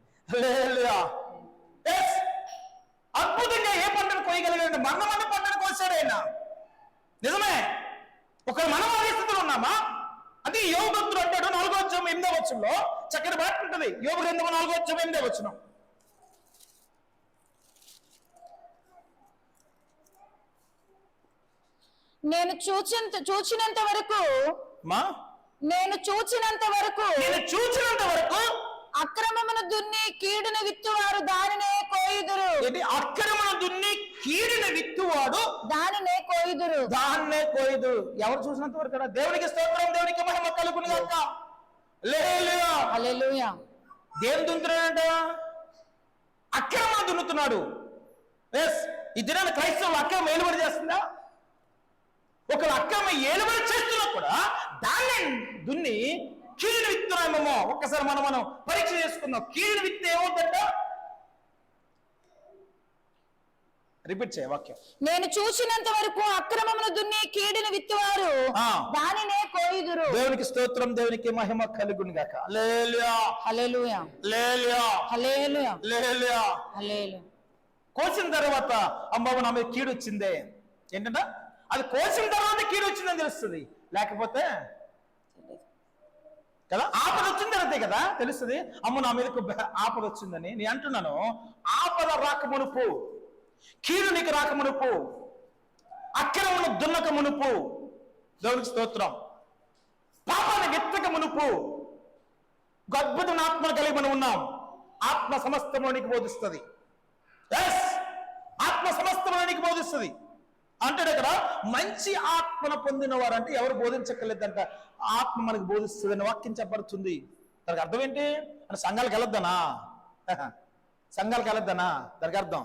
అద్భుతంగా ఏ పంటను కోయగలిగాడు? మరణం అనే పంటను కోసాడు ఆయన. నిజమే. ఒక మనం అదే స్థితిలో ఉన్నామా? అది యోబు భక్తుడు అంటాడు 4:8 చక్కటి మాట ఉంటుంది. యోబు గ్రంథము 4:8. నేను చూచినంత వరకు అక్రమమును దున్ని కీడును విత్తువారు దానినే కోయుదురు. అక్రమమును దున్ని కీడును విత్తువాడు దానినే కోయుదురు. ఎవరు చూసినంత వరకు కదా. దేవునికి స్తోత్రం, దేవునికి మహిమ కలుగును గాక. హల్లెలూయా. హల్లెలూయా. దేని దున్నుతున్నాడంట? అక్రమం దున్నుతున్నాడు. ఈ దినాన్ని క్రైస్తవులు అక్రమం ఏలుబడి చేస్తుందా? ఒకరు అక్రమం ఏలుబడి చేస్తున్నా కూడా దాన్ని దున్ని కీడును విత్తున్నామేమో. ఒక్కసారి మనం పరీక్ష చేసుకుందాం. కీడును విత్తే ఏమవుతుందంట? రిపీట్ చేయ వాక్యం. నేను చూసినంత వరకు అక్రమమును దున్ని కీడును విత్తువారు దానినే కోయుదురు. దేవునికి స్తోత్రం, దేవునికి మహిమ కలుగును గాక. హల్లెలూయా. హల్లెలూయా. హల్లెలూయా. హల్లెలూయా. హల్లెలూయా. హల్లెలూయా. కోసిన తర్వాత అమ్మమ్మ నా మీద కీడు వచ్చిందే. ఏంటంట? అది కోసిన తర్వాత కీడు వచ్చిందని తెలుస్తుంది, లేకపోతే కదా. ఆపద వచ్చిన తర్వాతే కదా తెలుస్తుంది. అమ్మ నా మీదకు ఆపద వచ్చిందని. నేను అంటున్నాను, ఆపద రాకమునుపు, కీడు నీకు రాకమునుపు, అక్రమమును దున్నక మునుపు, దేవునికి స్తోత్రం, పాపాన్ని విత్తక మునుపు అద్భుతమైన ఆత్మను కలిగి మనం ఉన్నాం. ఆత్మ సమస్తమునికి బోధిస్తుంది. ఎస్, ఆత్మ సమస్తమునికి బోధిస్తుంది అంటాడు అక్కడ. మంచి ఆత్మను పొందిన వారు అంటే ఎవరు బోధించక్కర్లేదంట, ఆత్మ మనకు బోధిస్తుంది అని వాక్యం చెప్పబడుతుంది. దానికి అర్థం ఏంటి అంటే సంఘాలకు వెళ్ళొద్దనా? సంఘాలకు వెళ్ళొద్దనా దానికి అర్థం?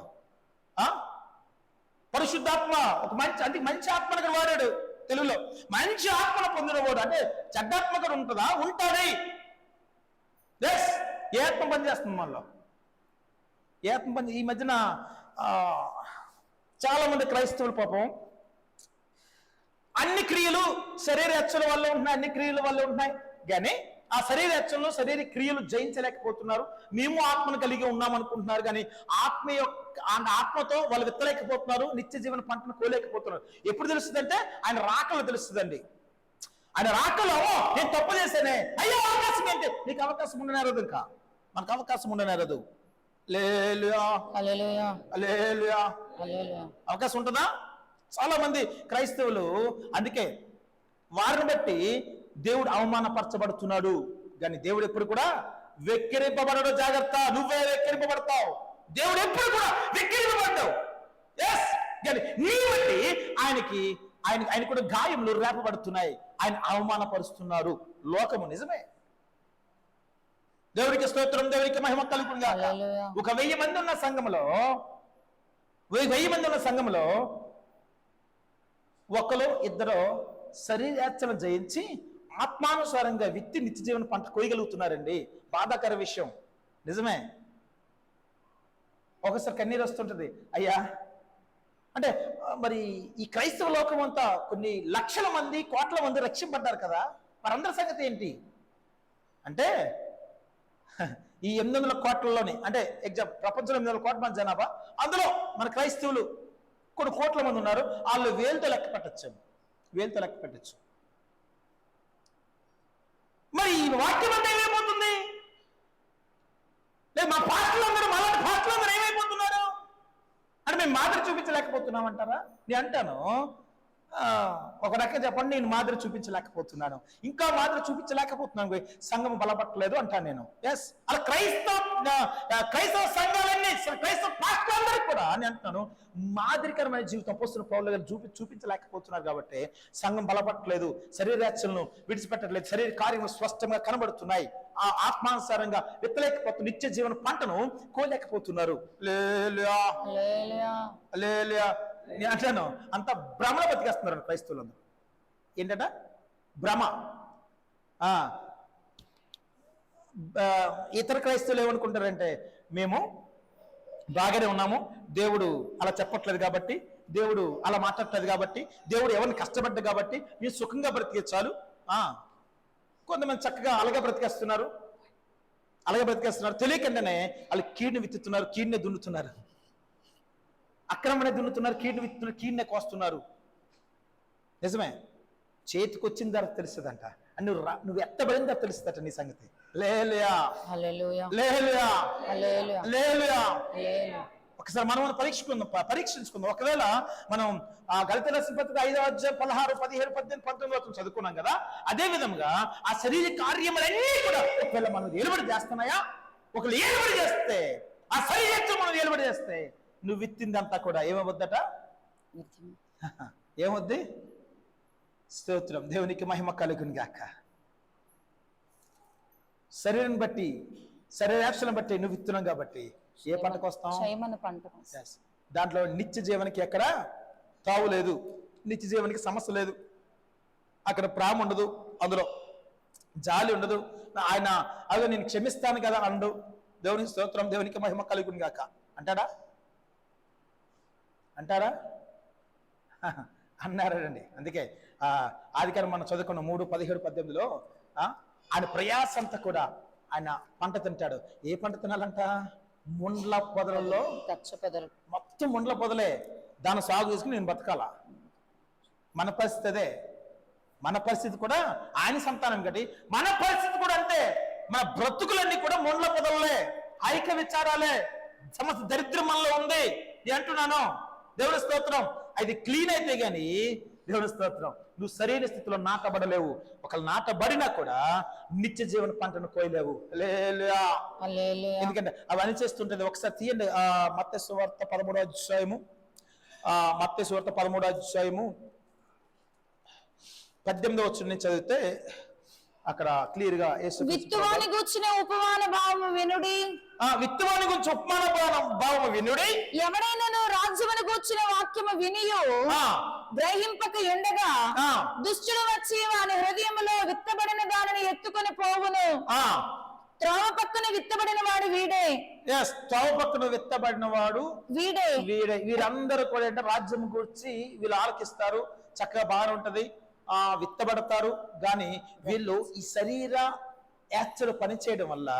పరిశుద్ధాత్మ ఒక మంచి ఆత్మను అక్కడ వాడాడు తెలుగులో. మంచి ఆత్మను పొందిన వాడు అంటే చెడ్డాత్మ కూడా ఉంటుందా? ఉంటుంది. ఎస్, ఏ ఆత్మ పని చేస్తుంది మనలో? ఏ ఆత్మ పని? ఈ మధ్యన చాలా మంది క్రైస్తవులు పాపం అన్ని క్రియలు శరీర హెచ్చల వల్ల ఉంటున్నాయి, అన్ని క్రియల వల్ల ఉంటున్నాయి, కానీ ఆ శరీర హెచ్చలను శరీర క్రియలు జయించలేకపోతున్నారు. మేము ఆత్మను కలిగి ఉన్నాం అనుకుంటున్నారు, కానీ ఆత్మతో వాళ్ళు విత్తలేకపోతున్నారు, నిత్య జీవన పంటను కోలేకపోతున్నారు. ఎప్పుడు తెలుస్తుందంటే ఆయన రాకలో తెలుస్తుందండి. ఆయన రాకలో నేను తప్పు చేశానే, అయ్యో అవకాశం ఏంటి? నీకు అవకాశం ఉండనేరదు, ఇంకా మనకు అవకాశం ఉండనేరదు. అవకాశం ఉంటుందా? చాలా మంది క్రైస్తవులు అందుకే వారిని బట్టి దేవుడు అవమానపరచబడుతున్నాడు. కానీ దేవుడు ఎప్పుడు కూడా వెక్కిరింపబడడు. జాగ్రత్త, నువ్వే వెక్కిరింపబడతావు. దేవుడు ఎప్పుడు కూడా వెక్కిరింపబడ్డావు. ఎస్, కానీ నీ బట్టి ఆయన కూడా గాయములు రేపబడుతున్నాయి. ఆయన అవమానపరుస్తున్నారు లోకము. నిజమే. దేవుడికి స్తోత్రం, దేవుడికి మహిమ కలుగుతుంది. ఒక 1000 మంది ఉన్న సంఘంలో 1000 మంది ఉన్న సంఘంలో ఒకరు ఇద్దరు శరీరాచరణ జయించి ఆత్మానుసారంగా విత్తి నిత్య జీవన పంట కోయగలుగుతున్నారండి. బాధాకర విషయం. నిజమే. ఒకసారి కన్నీరు వస్తుంటది, అయ్యా అంటే మరి ఈ క్రైస్తవ లోకం అంతా కొన్ని లక్షల మంది కోట్ల మంది రక్షింపడ్డారు కదా, మరందరి సంగతి ఏంటి అంటే ఈ 800 కోట్లలోని అంటే ప్రపంచంలో 800 కోట్ల మంది జనాభా, అందులో మన క్రైస్తవులు కొన్ని కోట్ల మంది ఉన్నారు. వాళ్ళు వేలుతో లెక్క పెట్టచ్చు. మరి ఈ వాక్యం అంటే ఏమైపోతుంది? లేదు మా పాటలందరూ మళ్ళీ పాటలందరూ ఏమైపోతున్నారు అంటే మేము మాదిరి చూపించలేకపోతున్నాం అంటారా? నేను అంటాను, ఒక రకంగా చెప్పండి, నేను మాదిరి చూపించలేకపోతున్నాను, ఇంకా మాదిరి చూపించలేకపోతున్నాను, సంఘం బలపట్టలేదు అంటాను నేను. ఎస్, అలా క్రైస్తవ సంఘాలన్నీ క్రైస్తవ పాస్టర్లందరికీ కూడా నేను అంటున్నాను, మాదిరికరమైన జీవితం అపోస్తలుడైన పౌలు గారు చూపించలేకపోతున్నారు కాబట్టి సంఘం బలపట్టలేదు, శరీరాచరణను విడిచిపెట్టట్లేదు, శరీర కార్యములు స్పష్టంగా కనబడుతున్నాయి, ఆ ఆత్మానుసారంగా విత్తలేకపోతున్నారు, నిత్య జీవన పంటను కోలేకపోతున్నారు. నేను అంటాను, అంత భ్రమలో బతికేస్తున్నారు క్రైస్తవులందరూ. ఏంటంట భ్రమ. ఇతర క్రైస్తవులు ఏమనుకుంటారంటే మేము బాగానే ఉన్నాము, దేవుడు అలా చెప్పట్లేదు కాబట్టి, దేవుడు అలా మాట్లాడట్లేదు కాబట్టి, దేవుడు ఎవరిని కష్టపడ్డా కాబట్టి మీరు సుఖంగా బ్రతికే చాలు. కొంతమంది చక్కగా అలాగే బ్రతికేస్తున్నారు. తెలియకుండానే వాళ్ళు కీడుని విత్తుతున్నారు, కీడుని దున్నుతున్నారు, అక్రమణ దున్నుతున్నారు, కీడుని విత్తుతున్నారు, కీడునే కోస్తున్నారు. నిజమే. చేతికి వచ్చిన తర్వాత తెలుస్తుందంట, నువ్వు ఎత్తబడిన తర్వాత తెలుస్తుందట నీ సంగతి. ఒకసారి మనం పరీక్షించుకుందాం. ఒకవేళ మనం గళితీయుల రాసిన పత్రిక 5వ అధ్యాయం 16, 17, 18, 19 చదువుకున్నాం కదా, అదే విధంగా ఆ శరీర కార్యములన్నీ కూడా ఒకవేళ మనం ఏలుబడి చేస్తున్నాయా? ఒకవేళ ఏలుబడి చేస్తే, ఆ శరీరం మనం ఏలుబడి చేస్తే నువ్వు విత్తిందంతా కూడా ఏమవుద్దట? ఏమవుద్ది? స్తోత్రం, దేవునికి మహిమ కలుగును గాక. శరీరం బట్టి, శరీరాక్షలను బట్టి నువ్వు విత్తున్నావు కాబట్టి ఏ పంటకు వస్తాం? దాంట్లో నిత్య జీవనికి ఎక్కడ తావు లేదు, నిత్య జీవనికి సమస్య లేదు, అక్కడ ప్రేమ ఉండదు, అందులో జాలి ఉండదు. ఆయన అదే నేను క్షమిస్తాను కదా అండు. దేవునికి స్తోత్రం, దేవునికి మహిమ కలుగును గాక అంటాడా? అన్నారండి. అందుకే ఆదికాండం మనం చదువుకున్న 3, 17, 18లో ఆయన ప్రయాస అంతా కూడా ఆయన పంట తింటాడు. ఏ పంట తినాలంట? ముండ్ల పొదలలో, మొత్తం ముండ్ల పొదలే. దాన్ని సాగు చేసుకుని నేను బతకాల. మన పరిస్థితి అదే. మన పరిస్థితి కూడా ఆయన సంతానం కట్టి మన పరిస్థితి కూడా అంతే. మన బ్రతుకులన్నీ కూడా ముండ్ల పొదలలే, ఐక్య విచారాలే, సమస్త దరిద్రం మనలో ఉంది. నేను అంటున్నాను, దేవుడి స్తోత్రం. అది క్లీన్ అయితే గాని దేవుని స్తోత్రం. నువ్వు సరైన స్థితిలో నాటబడలేవు. ఒకళ్ళు నాటబడినా కూడా నిత్య జీవన పంటను కోయలేవు. హల్లెలూయా. హల్లెలూయా. ఎందుకంటే అవన్నీ చేస్తుంటుంది. ఒకసారి తీయండి మత్తయి సువార్త 13వ అధ్యాయము, మత్తయి సువార్త 13వ అధ్యాయము 18వ వచనం నుంచి చదివితే అక్కడ క్లియర్ గా విత్తువాని గూర్చిన ఉపమాన భావము వినుడి. విత్తువాని గురించి ఉపమాన భావము వినుడి. ఎవడైనాను రాజ్యమును గూర్చిన వాక్యము వినియు గ్రహింపక ఉండగా దుష్టుడు వచ్చి వాని హృదయములో విత్తబడిన దానిని ఎత్తుకొని పోవును. త్రోవ పక్కన విత్తబడిన వాడు వీడే. త్రోవ పక్కన విత్తబడిన వాడు వీడే. వీరందరూ కూడా అంటే రాజ్యం గురించి వీళ్ళు ఆలకిస్తారు, చక్కగా బాగా ఉంటది, విత్తబడతారు. కానీ వీళ్ళు ఈ శరీర యాత్రలు పనిచేయడం వల్ల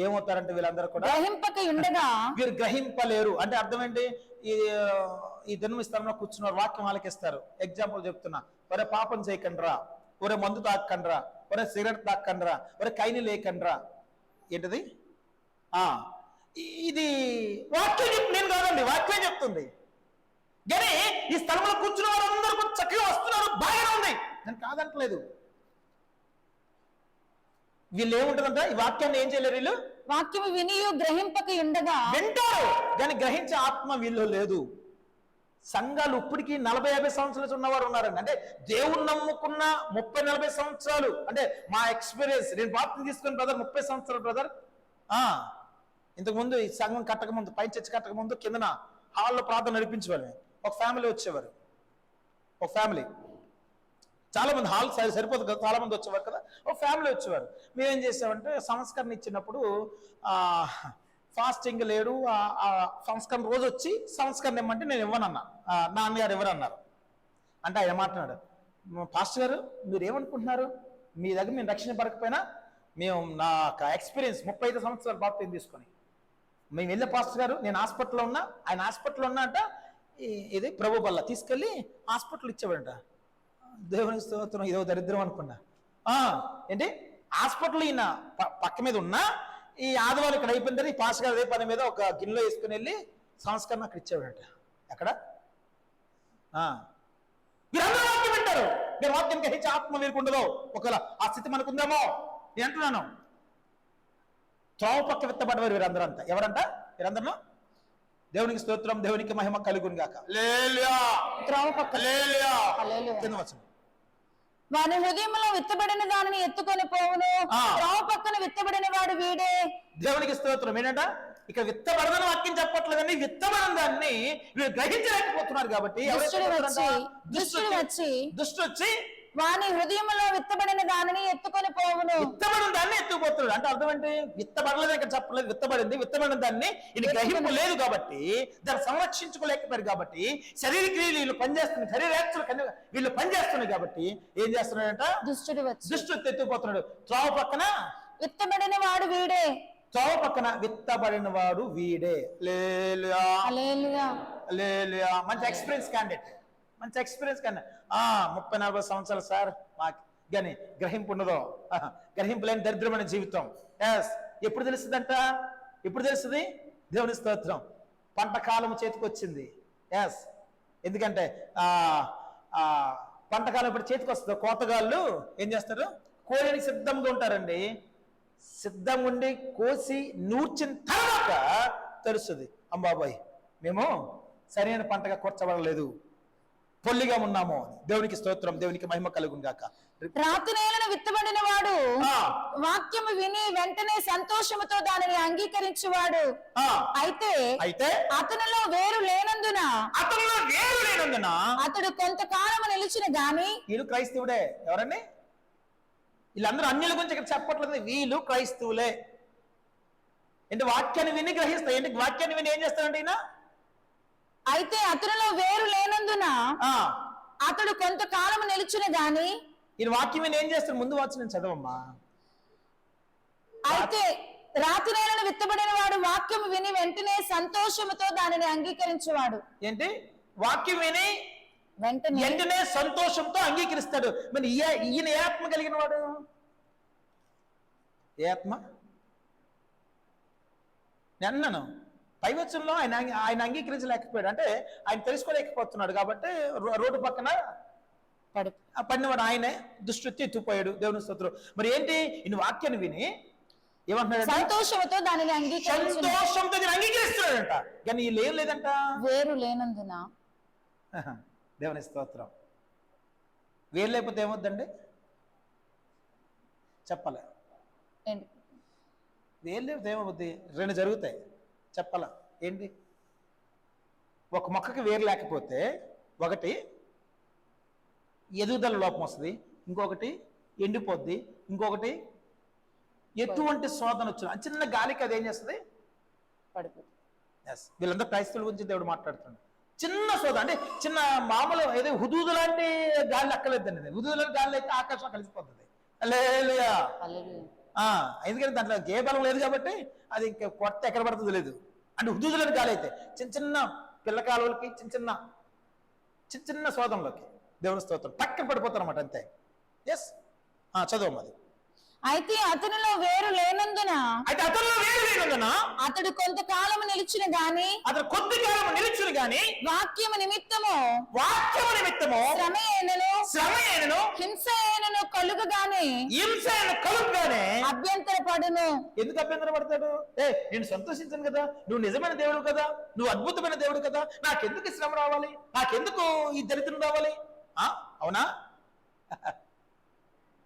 ఏమవుతారంటే వీళ్ళందరూ కూడా గ్రహింపక ఉండగా వీరు గ్రహింపలేరు. అంటే అర్థం ఏంటి? ఈ స్థలంలో కూర్చున్నారు, వాక్యం ఆలకిస్తారు. ఎగ్జాంపుల్ చెప్తున్నా, ఒరే పాపం చేయకండ్రా, ఒరే మందు తాకండ్రా, ఒరే సిగరెట్ తాకండ్రా, ఒరే కైని లేకండ్రా. ఏంటది? ఇది వాక్యం నేను కాదండి, వాక్యం చెప్తుంది. కానీ ఈ స్థలంలో కూర్చున్న వారందరూ చక్కగా వస్తున్నారు, బాగానే ఉంది, నేను కాదంటలేదు. వీళ్ళు ఏముంటుందంట, ఈ వాక్యాన్ని ఏం చేయలేరు. వీళ్ళు వాక్యము వినియు గ్రహింపక ఉండగా వింటారు, కానీ గ్రహించే ఆత్మ వీళ్ళు లేదు. సంఘాలు ఇప్పటికీ 40-50 సంవత్సరాలు ఉన్నవారు ఉన్నారండి. అంటే దేవుణ్ణి నమ్ముకున్న 30-40 సంవత్సరాలు. అంటే మా ఎక్స్పీరియన్స్, నేను బాప్తిజం తీసుకుని బ్రదర్ 30 సంవత్సరాలు బ్రదర్. ఇంతకు ముందు ఈ సంఘం కట్టక ముందు, పై చర్చ కట్టక ముందు కిందన హాల్లో ప్రార్థన నడిపించేవాళ్ళు. ఒక ఫ్యామిలీ వచ్చేవారు, ఒక ఫ్యామిలీ, చాలా మంది హాల్ సరిపోదు కదా, చాలా మంది వచ్చేవారు కదా, ఒక ఫ్యామిలీ వచ్చేవారు. మేమేం చేసామంటే సంస్కరణ ఇచ్చినప్పుడు ఫాస్టింగ్ లేడు, సంస్కరణ రోజు వచ్చి సంస్కరణ ఇవ్వమంటే నేను ఇవ్వనన్నా, నాన్నగారు ఇవ్వరన్నారు. అంటే ఆయన మాట్లాడాడు, పాస్టర్ గారు మీరు ఏమనుకుంటున్నారు, మీ దగ్గర మేము రక్షణ పడకపోయినా మేము నా ఎక్స్పీరియన్స్ 35 సంవత్సరాలు బాప్తిజం తీసుకొని మేము వెళ్ళే పాస్టర్ గారు, నేను హాస్పిటల్లో ఉన్నా, ఆయన హాస్పిటల్లో ఉన్నా అంట, ఇది ప్రభు బల్ల తీసుకెళ్ళి హాస్పిటల్ ఇచ్చేవాడంట. దేవుని స్తోత్రం, ఇదో దరిద్రం అనుకున్నా. ఏంటి హాస్పిటల్ ఈయన పక్క మీద ఉన్నా, ఈ ఆదివారం ఇక్కడ అయిపోయిన తర్వాత ఈ పాస్ గారు అదే పని మీద ఒక గిన్నెలో వేసుకుని వెళ్ళి సంస్కరణ అక్కడ ఇచ్చేవాడంట. ఎక్కడ మీరందరూ వాక్యం వింటారు, మీరు వాక్యం గ్రహించే ఆత్మ వీరికి ఉండదు. ఒకవేళ ఆ స్థితి మనకుందేమో నేను అంటున్నాను. త్రోవ పక్క విత్తబడ్డవారు వీరందరూ అంతా. ఎవరంట వీరందరూ? దేవునికి స్తోత్రం, దేవునికి మహిమ కలుగును గాక. త్రోవ పక్క కింద వచనం, వాని హృదయంలో విత్తబడిన దానిని ఎత్తుకొని పోవును. త్రోవ పక్కన విత్తబడిన వాడు వీడే. దేవునికి స్తోత్రం. ఏంటంట ఇక్కడ విత్తబడదని వాక్యం చెప్పట్లేదండి, విత్తబడిన దాన్ని వీళ్ళు గ్రహించలేకపోతున్నారు. కాబట్టి దుష్టుడు వచ్చి వాని హృదయంలో విత్తబడిన దానిని ఎత్తుకొని పోవును. విత్తబడిన దాన్ని ఎత్తుకుపోతున్నాడు. అంటే అర్థం ఏంటి? విత్తబడలేదు ఇక్కడ చెప్పలేదు, విత్తబడిన దాన్ని ఇది గ్రహింపు లేదు కాబట్టి, దాన్ని సంరక్షించుకోలేకపోయారు కాబట్టి, శరీర క్రియలు వీళ్ళు పనిచేస్తున్నాయి, శరీరేచ్ఛలు వీళ్ళు పనిచేస్తున్నాయి కాబట్టి ఏం చేస్తున్నాడంట? దుష్టుడు ఎత్తుకుపోతున్నాడు. త్రోవ పక్కన విత్తబడిన వాడు వీడే. త్రోవ పక్కన విత్తబడిన వాడు వీడే. మంచి ఎక్స్పీరియన్స్ క్యాండిడేట్, మంచి ఎక్స్పీరియన్స్ కానీ 30-40 సంవత్సరాలు సార్ మాకు కానీ గ్రహింపు ఉండదు, గ్రహింపు లేని దరిద్రమైన జీవితం. ఎప్పుడు తెలుస్తుందంట? ఎప్పుడు తెలుస్తుంది? దేవుని స్తోత్రం, పంట కాలం చేతికి వచ్చింది. ఎందుకంటే పంట కాలం ఇప్పుడు చేతికి వస్తుంది. కోతగాళ్ళు ఏం చేస్తారు? కోయడానికి సిద్ధంగా ఉంటారండి. సిద్ధంగా ఉండి కోసి నూర్చిన తర్వాత తెలుస్తుంది, అమ్మాబాయ్ మేము సరైన పంటగా కూర్చబడలేదు, పొల్లిగా ఉన్నాము. దేవునికి స్తోత్రం, దేవునికి మహిమ కలుగును గాక. రాతి నేలను విత్తబడిన వాడు వాక్యము విని వెంటనే సంతోషముతో దానిని అంగీకరించువాడు. అయితే అతనిలో వేరు లేనందున అతడు కొంతకాలము నిలిచిన గాని. వీళ్ళు క్రైస్తవుడే. ఎవరండి వీళ్ళందరూ? అన్యుల గురించి ఇక్కడ చెప్పట్లేదు, వీళ్ళు క్రైస్తవులే. ఏంటి? వాక్యాన్ని విని గ్రహిస్తాయి. ఏంటి వాక్యాన్ని విని ఏం చేస్తారంటే ఈయన? అయితే అతనిలో వేరు లేనందున అతడు కొంతకాలం నిలిచిన గాని. ఈ వాక్యం విని ఏం చేస్తాడు? ముందు వాక్యం నేను చదవమ్మా. అయితే రాతి నేలను విత్తబడిన వాడు వాక్యం విని వెంటనే సంతోషముతో దానిని అంగీకరించేవాడు. ఏంటి? వాక్యం విని వెంటనే సంతోషంతో అంగీకరిస్తాడు. మరి ఈయన ఏ ఆత్మ కలిగిన వాడు? ఏ ఆత్మ? నేను అన్నాను పైవచనంలో ఆయన అంగీకరించలేకపోయాడు. అంటే ఆయన తెలుసుకోలేకపోతున్నాడు కాబట్టి రోడ్డు పక్కన ఆ పడినవాడు ఆయనే, దృష్టి ఎత్తుపోయాడు. దేవుని స్తోత్రం. మరి ఏంటి, ఇన్ని వాక్యాన్ని విని ఏమంటున్నాడు? సంతోషంతో దానిని సంతోషంతో అంగీకరిస్తున్నాడంట. కానీ వీళ్ళు ఏం లేదంట, వేరు లేనందున. దేవుని స్తోత్రం. వేరు లేకపోతే ఏమొద్దండి చెప్పలే. వేరు లేకపోతే ఏమవుద్ది? రెండు జరుగుతాయి చెప్పాల. ఏంటి, ఒక మొక్కకి వేరు లేకపోతే ఒకటి ఎదుగుదల లోపం వస్తుంది, ఇంకొకటి ఎండిపోద్ది, ఇంకొకటి ఎటువంటి శోధన వచ్చిన చిన్న గాలికి అది ఏం చేస్తుంది, పడిపోతుంది. వీళ్ళందరూ క్రైస్తవుల గురించి దేవుడు మాట్లాడుతున్నాడు. చిన్న శోధన అంటే చిన్న మామూలు ఏదో హుదూదు లాంటి గాలి అక్కలేదండి. హుదూదు లాంటి గాలి అయితే ఆకాశం కలిసిపోతుంది. హల్లెలూయా. ఎందుకంటే దాంట్లో ఏ బలం లేదు కాబట్టి అది ఇంకా కొత్త ఎక్కడ పడుతుందో లేదు. అంటే హుదూదు లాంటి గాలి అయితే చిన్న చిన్న పిల్ల కాలువలకి చిన్న చిన్న శోధనలోకి దేవుని స్తోత్రం పక్కన పడిపోతారు అన్నమాట, అంతే. ఎస్, చదువు. అది అయితే అతనిలో వేరు లేనందున, అతడు కొంతకాలం నిలిచిన గాని, వాక్యము నిమిత్తము శ్రమయేనను హింసయేనను కలుగగానే అభ్యంతర పడును. ఎందుకు అభ్యంతర పడతాడు? నేను సంతోషించాను కదా, నువ్వు నిజమైన దేవుడు కదా, నువ్వు అద్భుతమైన దేవుడు కదా, నాకెందుకు శ్రమ రావాలి, నాకెందుకు ఈ దరిద్రం రావాలి? అవునా?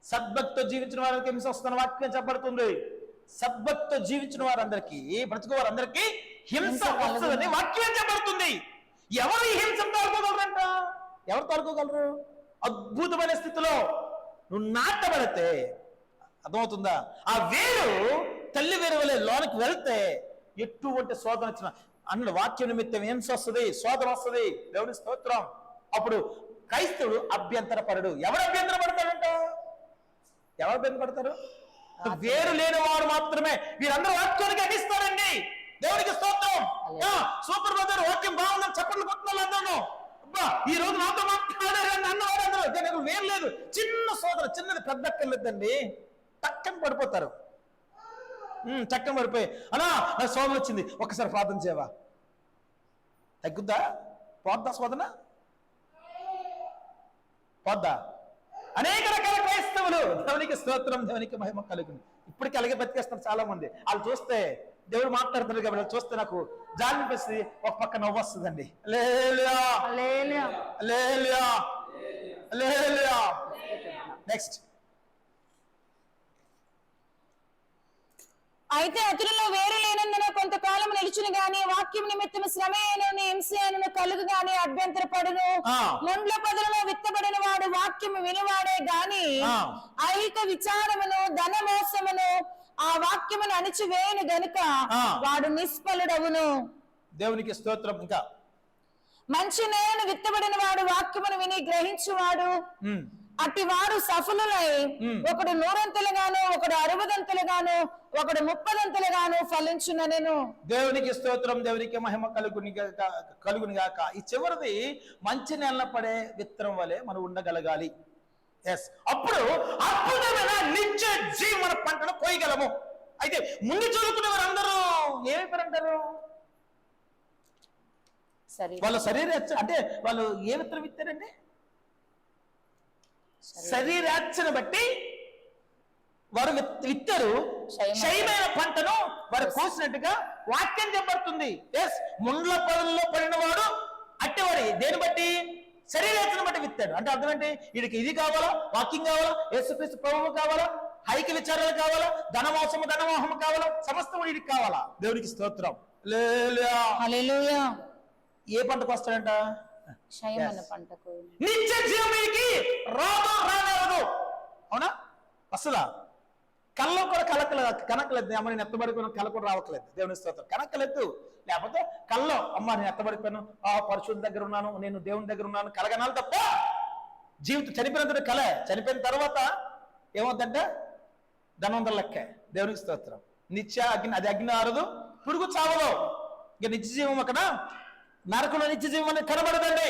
సద్భక్తితో జీవించిన వారికి హింస వస్తున్న వాక్యం చెప్పబడుతుంది. సద్భక్తితో జీవించిన వారందరికీ, బ్రతుకు వారందరికీ హింస వస్తుందని వాక్యం చెప్పబడుతుంది. ఎవరు ఈ హింస తోలుకోగలరంట? ఎవరు తోలుకోగలరు? అద్భుతమైన స్థితిలో నువ్వు నాటబడితే, అర్థమవుతుందా? ఆ వేరు తల్లి వేరు వలె లోనికి వెళ్తే ఎటువంటి శోధన వచ్చిన అన్న వాక్యం నిమిత్తం హింస వస్తుంది, శోధన వస్తుంది. దేవుని స్తోత్రం. అప్పుడు క్రైస్తవుడు అభ్యంతరపరుడు. ఎవరు అభ్యంతర పడతాడంట? ఎవరు అభ్యంతర పడతారు? వేరు లేని వారు మాత్రమే. వీరందరూ వాక్యానికి అగిస్తారండి. దేవునికి స్తోత్రం. సూపర్ బ్రదర్, వాక్యం బాగుందని చప్పట్లు కొట్టుకోవాలి అందరూ. ఈ రోజు నాతో మాట్లాడారని అన్నవారు అందరూ. దానికి వేరు లేదు. చిన్న సోదరు, చిన్నది పెద్ద అక్కర్లేదండి, టక్కన పడిపోతారు. చక్కని పడిపోయి, అన్నా నాకు శోధన వచ్చింది, ఒక్కసారి ప్రార్థన చేయవా? తగ్గుద్దా? పోద్దా శోధన? పోద్దా? అనేక రకాల క్రైస్తవులు, దేవునికి స్తోత్రం, దేవునికి మహిమ కలుగును, ఇప్పటికీ అలాగే బతికేస్తారు చాలా మంది. వాళ్ళు చూస్తే దేవుడు మాట్లాడుతున్నారు కాబట్టి వాళ్ళు చూస్తే నాకు జాలి అనిపిస్తుంది, ఒక పక్క నవ్వు వస్తుందండి. నెక్స్ట్. అయితే అతనిలో వేరు లేనందున కొంతకాలం నిలిచిన గాని వాక్యం నిమిత్తం శ్రమేనని హింసను కలుగు గాని అభ్యంతర పడును. ముండ్ల పొదలలో విత్తబడిన వాడు వాక్యము వినివాడే గాని ఐహిక విచారమును ధనమోసమును ఆ వాక్యమును అణిచివేయను గనుక వాడు నిష్ఫలుడవును. దేవునికి స్తోత్రం. ఇంకా మంచి నేలను విత్తబడిన వాడు వాక్యమును విని గ్రహించువాడు, అట్టి వారు సఫలులై ఒకడు 100 ఒకడు 60 ఒకడు 30 ఫలించుననెను. దేవునికి స్తోత్రం, దేవునికి మహిమ కలుగుని గాక. ఈ చివరిది మంచి నేల పడే విత్తనం వలె మనం ఉండగలగాలి. ఎస్, అప్పుడు అద్భుతమైన నిత్య జీవన పంటను కోయగలము. అయితే ముందు చదువుకునే వారందరూ ఏమైపోయారంటారు? వాళ్ళ శరీర అంటే వాళ్ళు ఏ విత్తనం విత్తారండి? శరీరాచ్చను బట్టి వారు విత్తారు. క్షయమైన పంటను వారు కోసినట్టుగా వాక్యం చెప్పబడుతుంది. ఎస్, ముండ్ల పొదల్లో పడిన వాడు అట్టేవాడు దేని బట్టి? శరీరాచ్చను బట్టి విత్తాడు. అంటే అర్థం ఏంటి? వీడికి ఇది కావాలా, వాక్యం కావాలా, యేసుక్రీస్తు ప్రభువు కావాలా, హైక విచారాలు కావాలా, ధనమోహము కావాలా, సమస్తం వీడికి కావాలా. దేవునికి స్తోత్రం. హల్లెలూయా. ఏ పంటకు వస్తాడంట? పంటకు. నిత్య జీవానికి రాదు. అవునా? వస్తుందా? కళ్ళలో కూడా కనకలేదు. అమ్మ నేను ఎత్తబడిపోయిన కళ కూడా రావట్లేదు. దేవుని స్తోత్రం. కనకలేదు. లేకపోతే కళ్ళలో అమ్మ నేను ఎత్తబడిపోయాను, పరశుని దగ్గర ఉన్నాను, నేను దేవుని దగ్గర ఉన్నాను కలగనాలి తప్ప జీవితం చనిపోయినంత కళ. చనిపోయిన తర్వాత ఏమవుతుందంటే ధనవంతుల లెక్క. దేవునికి స్తోత్రం. నిత్య అగ్ని, అది అగ్ని ఆరదు, పురుగు చావదు. ఇక నిత్య జీవం అక్కడ నరకంలో నిత్య జీవం అనేది కనబడదండి.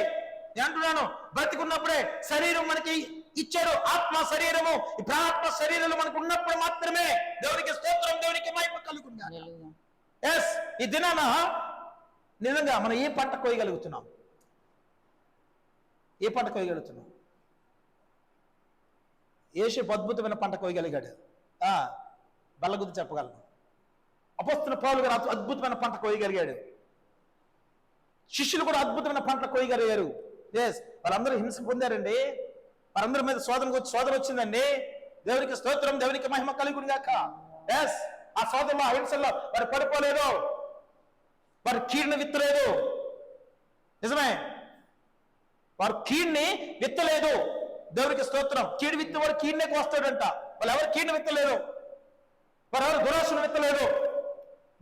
అంటున్నాను, బ్రతికున్నప్పుడే శరీరం మనకి ఇచ్చాడు, ఆత్మ శరీరము, ఈ ప్రాత్మ శరీరాలు మనకు ఉన్నప్పుడు మాత్రమే దేవునికి స్తోత్రం, దేవునికి మహిమ కలుగుతుంది. ఎస్, ఈ దినాన నిజంగా మనం ఏ పంట కోయగలుగుతున్నాం? ఏ పంట కోయగలుగుతున్నాం? యేషపు అద్భుతమైన పంట కోయగలిగాడు. బల్లగుద్ది చెప్పగలను. అపొస్తలుడైన పౌలు గారు అద్భుతమైన పంట కోయగలిగాడు. శిష్యులు కూడా అద్భుతమైన పంట కోయగలిగారు. వాళ్ళందరూ హింస పొందారండి. వారందరి మీద శోధన వచ్చిందండి. దేవునికి స్తోత్రం, దేవునికి మహిమ కలుగును గాక. ఆ శోధనలో, ఆ హింసల్లో వారు పడిపోలేదు, వారు కీడుని విత్తలేదు. నిజమే, వారు కీడుని విత్తలేదు. దేవునికి స్తోత్రం. కీడు విత్తేవాడు కీడునే కోస్తాడంట. వాళ్ళు ఎవరు కీడుని విత్తలేదు, వారు ఎవరు దురాశను విత్తలేదు.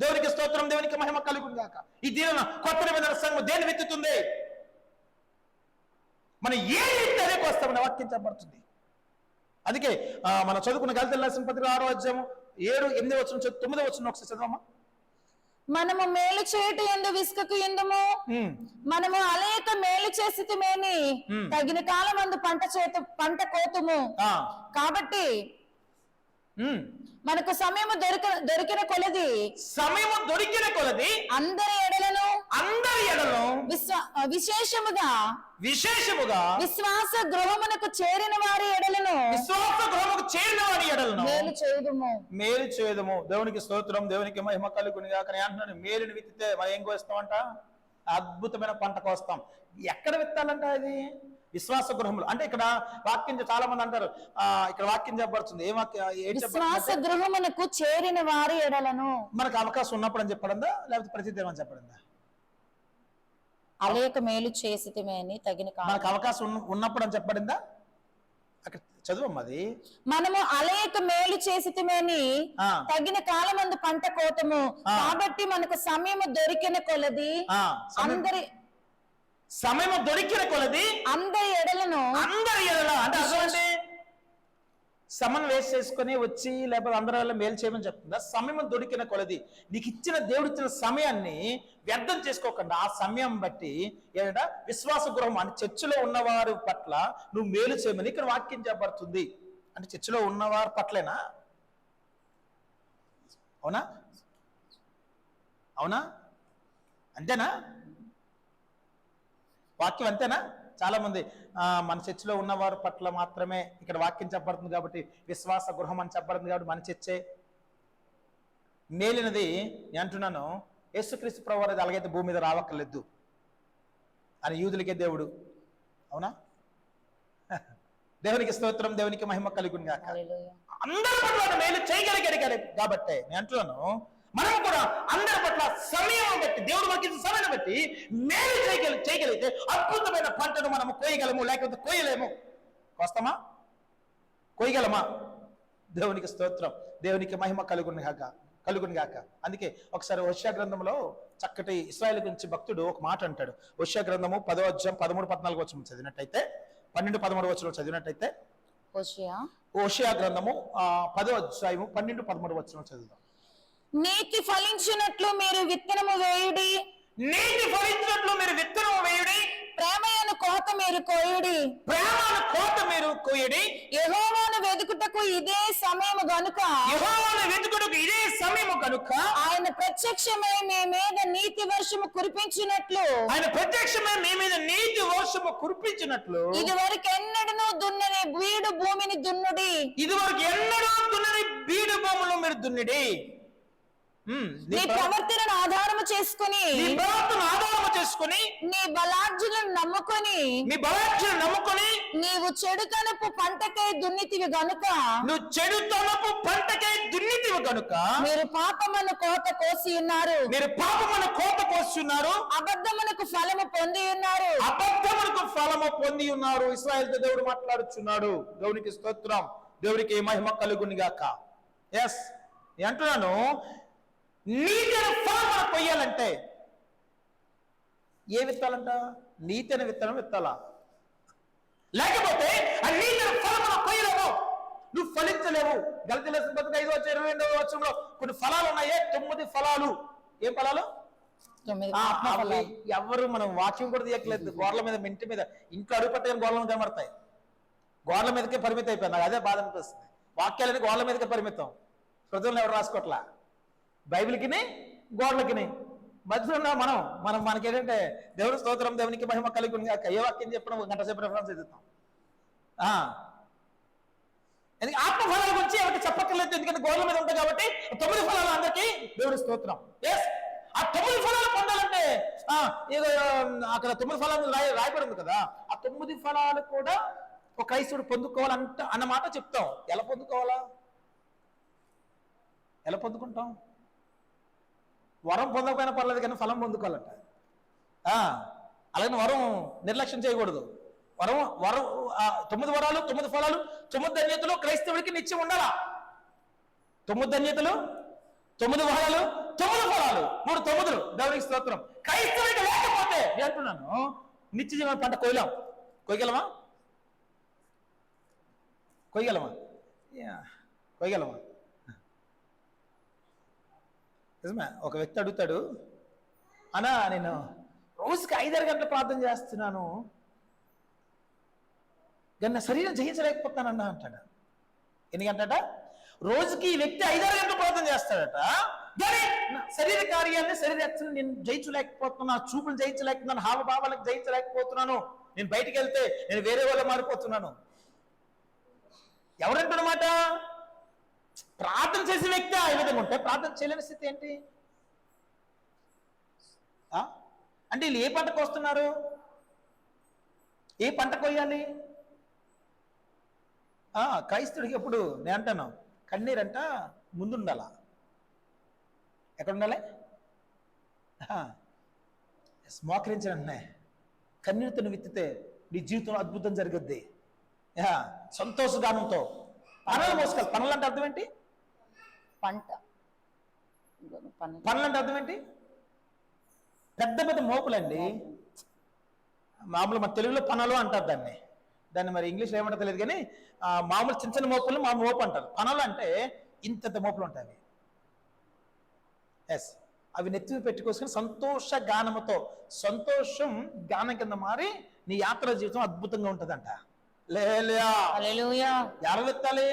దేవునికి స్తోత్రం, దేవునికి మహిమ కలుగును గాక. ఈ దీనిన కొత్త నిబంధన సంఘం దేన్ని విత్తుతుంది? మనం ఏది విత్తే అదే కోస్తామని వాక్యం చెప్పబడుతుంది. అందుకే మనం చదువుకున్న గలతీయులకు రాసిన పత్రిక 6వ అధ్యాయం 7, 8 వచనం 9వ వచనం ఒకసారి చదవమ్మా. మనము మేలు చేయుట యందు విసుకకు ఎందుము, మనము అనేక మేలు చేసితిమేని తగిన కాలమందు పంట కోతుము. కాబట్టి మనకు సమయము దొరికిన కొలది అందరి ఎడలను విశేషముగా విశ్వాస గృహమునకు చేరిన వారి ఎడలను మేలు చేయుదుము. దేవునికి స్తోత్రం, దేవునికి మహిమ కలుగును గాక. అంటున్నాను, మేలుని విత్తితే మనం ఏం కోస్తామంట? అద్భుతమైన పంట కోస్తాం. ఎక్కడ విత్తాలంట? అది విశ్వాస గృహములు. అంటే ఇక్కడ వాక్యం చాలా మంది అంటారు, ఇక్కడ వాక్యం చెప్పబడుతుంది. ఏ వాక్యం? విశ్వాస గృహమునకు చేరిన వారి ఎడలను. మనకు అవకాశం ఉన్నప్పుడు అని చెప్పడందా, లేకపోతే ప్రతిదినం అని చెప్పడందా? అనేక మేలు చేసితిమేని తగిన కాలం. మనకు అవకాశం ఉన్నప్పుడు అని చెప్పబడిందా? అక్కడ చదువమ్మది. మనము అనేక మేలు చేసితిమేని తగిన కాలమందు పంట కోతము. కాబట్టి మనకు సమయము దొరికిన కొలది అందరి ఎడలను అంటే అసలు సమన్ వేస్ట్ చేసుకుని వచ్చి లేకపోతే అందరి వల్ల మేలు చేయమని చెప్తుందా? సమయం దొరికిన కొలది. నీకు ఇచ్చిన దేవుడు ఇచ్చిన సమయాన్ని వ్యర్థం చేసుకోకుండా ఆ సమయం బట్టి ఏంటంటే విశ్వాస గృహం అంటే చర్చిలో ఉన్నవారి పట్ల నువ్వు మేలు చేయమని ఇక్కడ వాక్యం చెప్పబడుతుంది. అంటే చర్చిలో ఉన్నవారి పట్లేనా? అవునా? అవునా? అంతేనా? వాక్యం అంతేనా? చాలా మంది మన చర్చిలో ఉన్నవారి పట్ల మాత్రమే ఇక్కడ వాక్యం చెప్పబడుతుంది కాబట్టి విశ్వాస గృహం అని చెప్పబడుతుంది కాబట్టి మన చర్చే మేలినది. నేను అంటున్నాను, యేసుక్రీస్తు ప్రభువారు అది అలాగైతే భూమి మీద రావక్కర్లేదు అని యూదులకే దేవుడు. అవునా? దేవునికి స్తోత్రం, దేవునికి మహిమ కలుగును గాక. అందరి పట్ల మేలు చేయగలిగాడు కాబట్టి నేను అంటున్నాను, మనం కూడా అందరి పట్ల సమయం బట్టి, దేవుడు మనకి సమయాన్ని బట్టి మేలు చేయగలిగితే అద్భుతమైన పంటను మనము కోయగలము, లేకపోతే కోయలేము. కోస్తామా? కోయగలమా? దేవునికి స్తోత్రం, దేవునికి మహిమ కలుగును గాక. అందుకే ఒకసారి హోషేయ గ్రంథంలో చక్కటి ఇశ్రాయేలు గురించి భక్తుడు ఒక మాట అంటాడు. హోషేయ గ్రంథము 10వ అధ్యాయం 13-14 వచనం చదివినట్టయితే, 12-13 వచనం చదివినట్టయితే, హోషేయ గ్రంథము 10వ అధ్యాయము 12-13 వచనం చదువుదాం. నీతి ఫలించినట్లు మీరు విత్తనము వేయుడి, ప్రేమయను కోత మీరు కోయుడి, యెహోవాను వెదుకుటకు ఇదే సమయము గనుక ఆయన ప్రత్యక్షమై మీ మీద నీతి వర్షము కురిపించినట్లు ఇదివరకు ఎన్నడూ దున్నని బీడు భూమిని దున్నుడి. నీ ప్రవర్తనను ఆధారము చేసుకుని నీ బలార్జులను నమ్ముకొని నీవు చెడుతనపు పంటకై దున్నితివి గనుక మీరు పాపమును కోత కోసి ఉన్నారు, అబద్ధమునకు ఫలము పొంది ఉన్నారు. ఇశ్రాయేలుతో దేవుడు మాట్లాడుచున్నాడు. దేవునికి స్తోత్రం, దేవునికి మహిమ కలుగును గాక. ఎస్, అంటున్నాను, నీతి ఫలం మనం కొయ్యాలంటే ఏ విత్తాలంట? నీతి అనే విత్తనం విత్తాలా? లేకపోతే ఆ నీతి ఫలం మనం కొయ్యలేము, నువ్వు ఫలించలేవు. గలతీయుల పత్రిక 5:22 వచనంలో కొన్ని ఫలాలు ఉన్నాయి. 9 ఫలాలు. ఏం ఫలాలు? ఎవరు మనం వాక్యం కూడా తీయట్లేదు. గోడల మీద, ఇంటి మీద, ఇంట్లో అడుగు పట్టని గోడల మీద కనబడతాయి. గోడల మీదకే పరిమితం అయిపోయింది. నాకు అదే బాధ అనిపిస్తుంది. వాక్యాలని గోడల మీదకే పరిమితం, హృదయంలో ఎవరు రాసుకోవట్లా. బైబిల్కి గోడలకి మధ్యలో ఉన్నాం మనం మనకేంటంటే దేవుని స్తోత్రం, దేవునికి మహిమ కలుగును గాక. ఏ వాక్యం చెప్పినా 1 గంట సేపు రెఫరెన్స్ ఎదుగుతాం. ఎందుకంటే ఆత్మ ఫలాల గురించి ఎవరికి చెప్పక్కర్లేదు, ఎందుకంటే గోడల మీద ఉంటాయి కాబట్టి 9 ఫలాలు అందరికీ దేవుడి స్తోత్రం. ఎస్, ఆ 9 ఫలాలు పొందాలంటే ఏదో అక్కడ 9 ఫలాలు రాయబడి ఉంది కదా, ఆ 9 ఫలాలు కూడా ఒక క్రైస్తవుడు పొందుకోవాలంట అన్నమాట చెప్తాం. ఎలా పొందుకోవాలా? ఎలా పొందుకుంటాం? వరం పొందకపోయినా పర్లేదు కానీ ఫలం పొందుకోవాలంట. అలాగే వరం నిర్లక్ష్యం చేయకూడదు. వరం 9 వరాలు 9 ఫలాలు 9 ధన్యతలు క్రైస్తవుడికి నిత్యం ఉండాలా. 9 ధన్యతలు 9 వరాలు 9 ఫలాలు 3 9 దేవునికి స్తోత్రం. క్రైస్తవుడికి లేకపోతే నేను అంటున్నాను నిత్య జీవన పంట కోయగలమా? నిజమే. ఒక వ్యక్తి అడుగుతాడు, అన్నా నేను రోజుకి 5-6 గంటలు ప్రార్థన చేస్తున్నాను కానీ నా శరీరం జయించలేకపోతానన్నా అంటాడు. ఎందుకంటట రోజుకి ఈ వ్యక్తి 5-6 గంటలు ప్రార్థన చేస్తాడట, కానీ శరీర కార్యాన్ని శరీరను నేను జయించలేకపోతున్నాను, చూపులు జయించలేకపోతున్నాను, హావభావాలకు జయించలేకపోతున్నాను, నేను బయటికి వెళ్తే నేను వేరే వాళ్ళ మారిపోతున్నాను. ఎవరంటున్నమాట? ప్రార్థన చేసే వ్యక్తి ఆ విధంగా ఉంటే ప్రార్థన చేయలేని స్థితి ఏంటి? అంటే వీళ్ళు ఏ పంటకు వస్తున్నారు? ఏ పంట కొయ్యాలి? క్రైస్తుడికి ఎప్పుడు నేను అంటాను కన్నీరంట ముందుండాల. ఎక్కడ ఉండాలి? మోకరించండి. కన్నీరుతో విత్తితే నీ జీవితంలో అద్భుతం జరుగుద్ది. సంతోషగానంతో పనులు మోసుకోవాలి. పనులు అంటే అర్థం ఏంటి? పనులు అంటే అర్థం ఏంటి? పెద్ద పెద్ద మోపులండి. మామూలు మన తెలుగులో పనులు అంటారు దాన్ని మరి ఇంగ్లీష్లో ఏమంటారో తెలియదు కానీ మామూలు చిన్న చిన్న మోపులు మా మోపు అంటారు. పనులు అంటే ఇంత మోపులు ఉంటాయి. ఎస్, అవి నెత్తి పెట్టుకోసుకుని సంతోష గానముతో, సంతోషం గానం కింద మారి నీ యాత్ర జీవితం అద్భుతంగా ఉంటుందంట. ఎత్తలి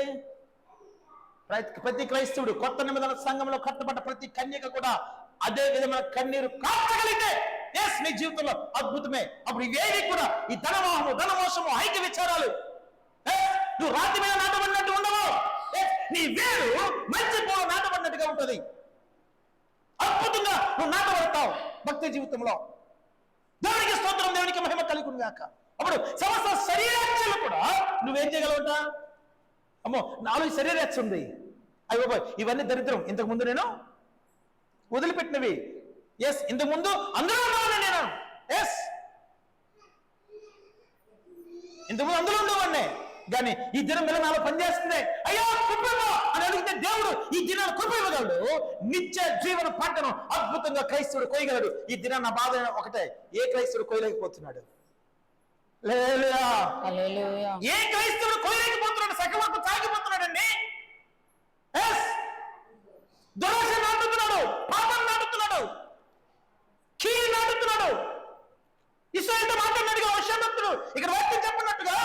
ప్రతి క్రైస్తవుడు కొత్త నిబంధన సంఘంలో కట్టబడ్డ ప్రతి కన్యక కూడా అదే విధమైన కన్నీరు కాపగలిగితే ఎస్ నీ జీవితంలో అద్భుతమే. అప్పుడు ఇవేవి కూడా ఈ ధనమోసము ఐక్య విచారాలు నువ్వు రాతి మీద నాటబడినట్టు ఉండవు. నీ వేరు మంచి పూల నాటబడినట్టుగా ఉంటుంది. అద్భుతంగా నువ్వు నాటబడతావు భక్తి జీవితంలో. దేవునికి స్తోత్రం, దేవునికి మహిమ కలుగును గాక. అప్పుడు సమస్త శరీరాక్షలు కూడా నువ్వేం చేయగలవుట? అమ్మో 4 శరీరాక్ష ఉంది, అయ్యో ఇవన్నీ దరిద్రం, ఇంతకు ముందు నేను వదిలిపెట్టినవి. ఎస్, ఇంతకు ముందు అందులో ఉండేవాడిని నేను. ఎస్, ఇంతకుముందు అందులో ఉండేవాడిని, కానీ ఈ దినం మీద నాలో పనిచేస్తుంది. అయ్యో కృపను అని అడిగితే దేవుడు ఈ దినాన్ని కృప ఇవ్వగలడు. నిత్య జీవన పంటను అద్భుతంగా క్రైస్తవుడు కోయగలడు. ఈ దినాన్ని నా బాధ ఒకటే, ఏ క్రైస్తవుడు కోయలేకపోతున్నాడు? ఏ క్రైస్తవుడు కోయలేకపోతున్నాడు? సగవరకు తాగిపోతున్నాడండి. దురాశ నాటుతున్నాడు, పాపం నాటుతున్నాడు, కీలు నాటుతున్నాడు. ఇశ్రాయేలుతో మాట్లాడినట్టుగా వర్షభక్తుడు ఇక్కడ వాక్యం చెప్పినట్టుగా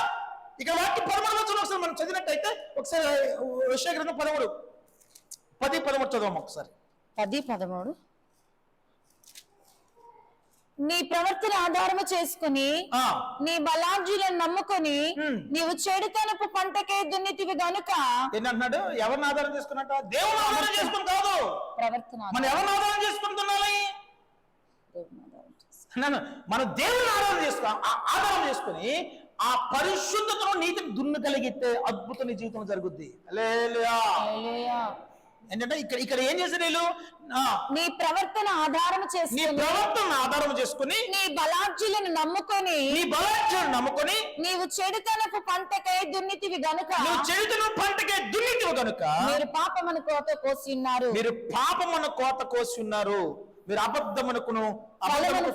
ఇక్కడ వాక్యం 13 ఒకసారి మనం చదివినట్టయితే ఒకసారి యెషయా గ్రంథం 10:13 చదవం ఒకసారి. 10:13 నీ ప్రవర్తన ఆధారము చేసుకుని నీ బలార్జులను నమ్ముకొని నీవు చెడుతనపు పంటకే దున్నితివి గనుక. ఏంటంటున్నాడు? ఎవరిని ఆధారం చేసుకున్నట్ట? దేవుని ఆధారం చేసుకుని కాదు, ప్రవర్తన. మనం ఎవరిని ఆధారం చేసుకుంటున్నాలి? మన దేవుని ఆధారం చేసుకుని ఆ పరిశుద్ధతను నీతిని దున్నగలిగితే అద్భుతం నీ జీవితంలో జరుగుద్ది. ఏంటంటే ఇక్కడ ఏం చేశారు వీళ్ళు? నీ ప్రవర్తన ఆధారం చేసుకుని నీ బలార్జులను నమ్ముకొని నీవు చెడుతనపు పంటకై దున్నితివి గనుక. మీరు పాపమును కోత కోసి ఉన్నారు, మీరు అబద్ధమునకును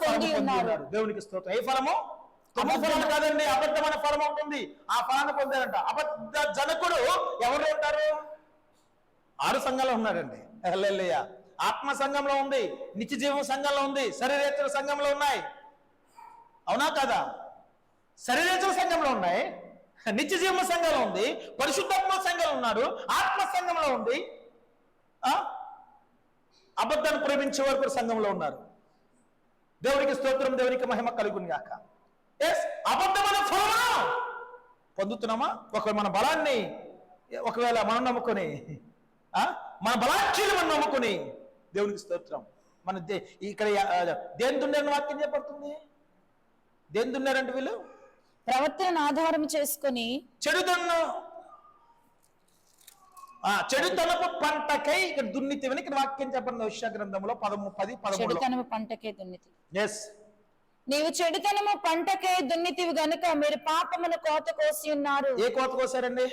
పొంది ఉన్నారు. దేవునికి స్తోత్రం. ఏ ఫలము? ఫలం కాదండి, అబద్ధమైన ఫలం ఉంటుంది. ఆ ఫలాన్ని పొందారంట. అబద్ధ జనకుడు ఎవరు ఉంటారు? 6 సంఘాలు ఉన్నారండి. హల్లెలూయా. ఆత్మ సంఘంలో ఉంది, నిత్య జీవం సంఘంలో ఉంది, శరీరేతర సంఘంలో ఉన్నాయి. అవునా కదా? శరీరేతర సంఘంలో ఉన్నాయి, నిత్య జీవ సంఘంలో ఉంది, పరిశుద్ధాత్మ సంఘంలో ఉన్నాడు, ఆత్మ సంఘంలో ఉంది, అబద్ధాన్ని ప్రేమించే వరకు సంఘంలో ఉన్నారు. దేవునికి స్తోత్రం, దేవునికి మహిమ కలుగును గాక. ఎస్, అబద్ధమైన ఫలము పొందుతున్నామా? ఒక మన బలాన్ని ఒకవేళ మనం నమ్ముకొని మన బలాక్షీలు మనం నమ్ముకొని దేవునికి స్తోత్రం మన ఇక్కడ దేని దున్నారని వాక్యం చెప్పబడుతుంది. దేని దున్నారంటే వీళ్ళు ప్రవర్తనను ఆధారం చేసుకొని చెడుతనపు పంటకై ఇక్కడ దున్నితివని ఇక్కడ వాక్యం చెప్పండి. యెషయా గ్రంథంలో 10:13 చెడుతనము పంటకై దున్నితి. ఎస్, నీవు చెడుతనము పంటకై దున్నితివి గనుక మీరు పాపమును కోత కోసి ఉన్నారు. ఏ కోత కోసారండి?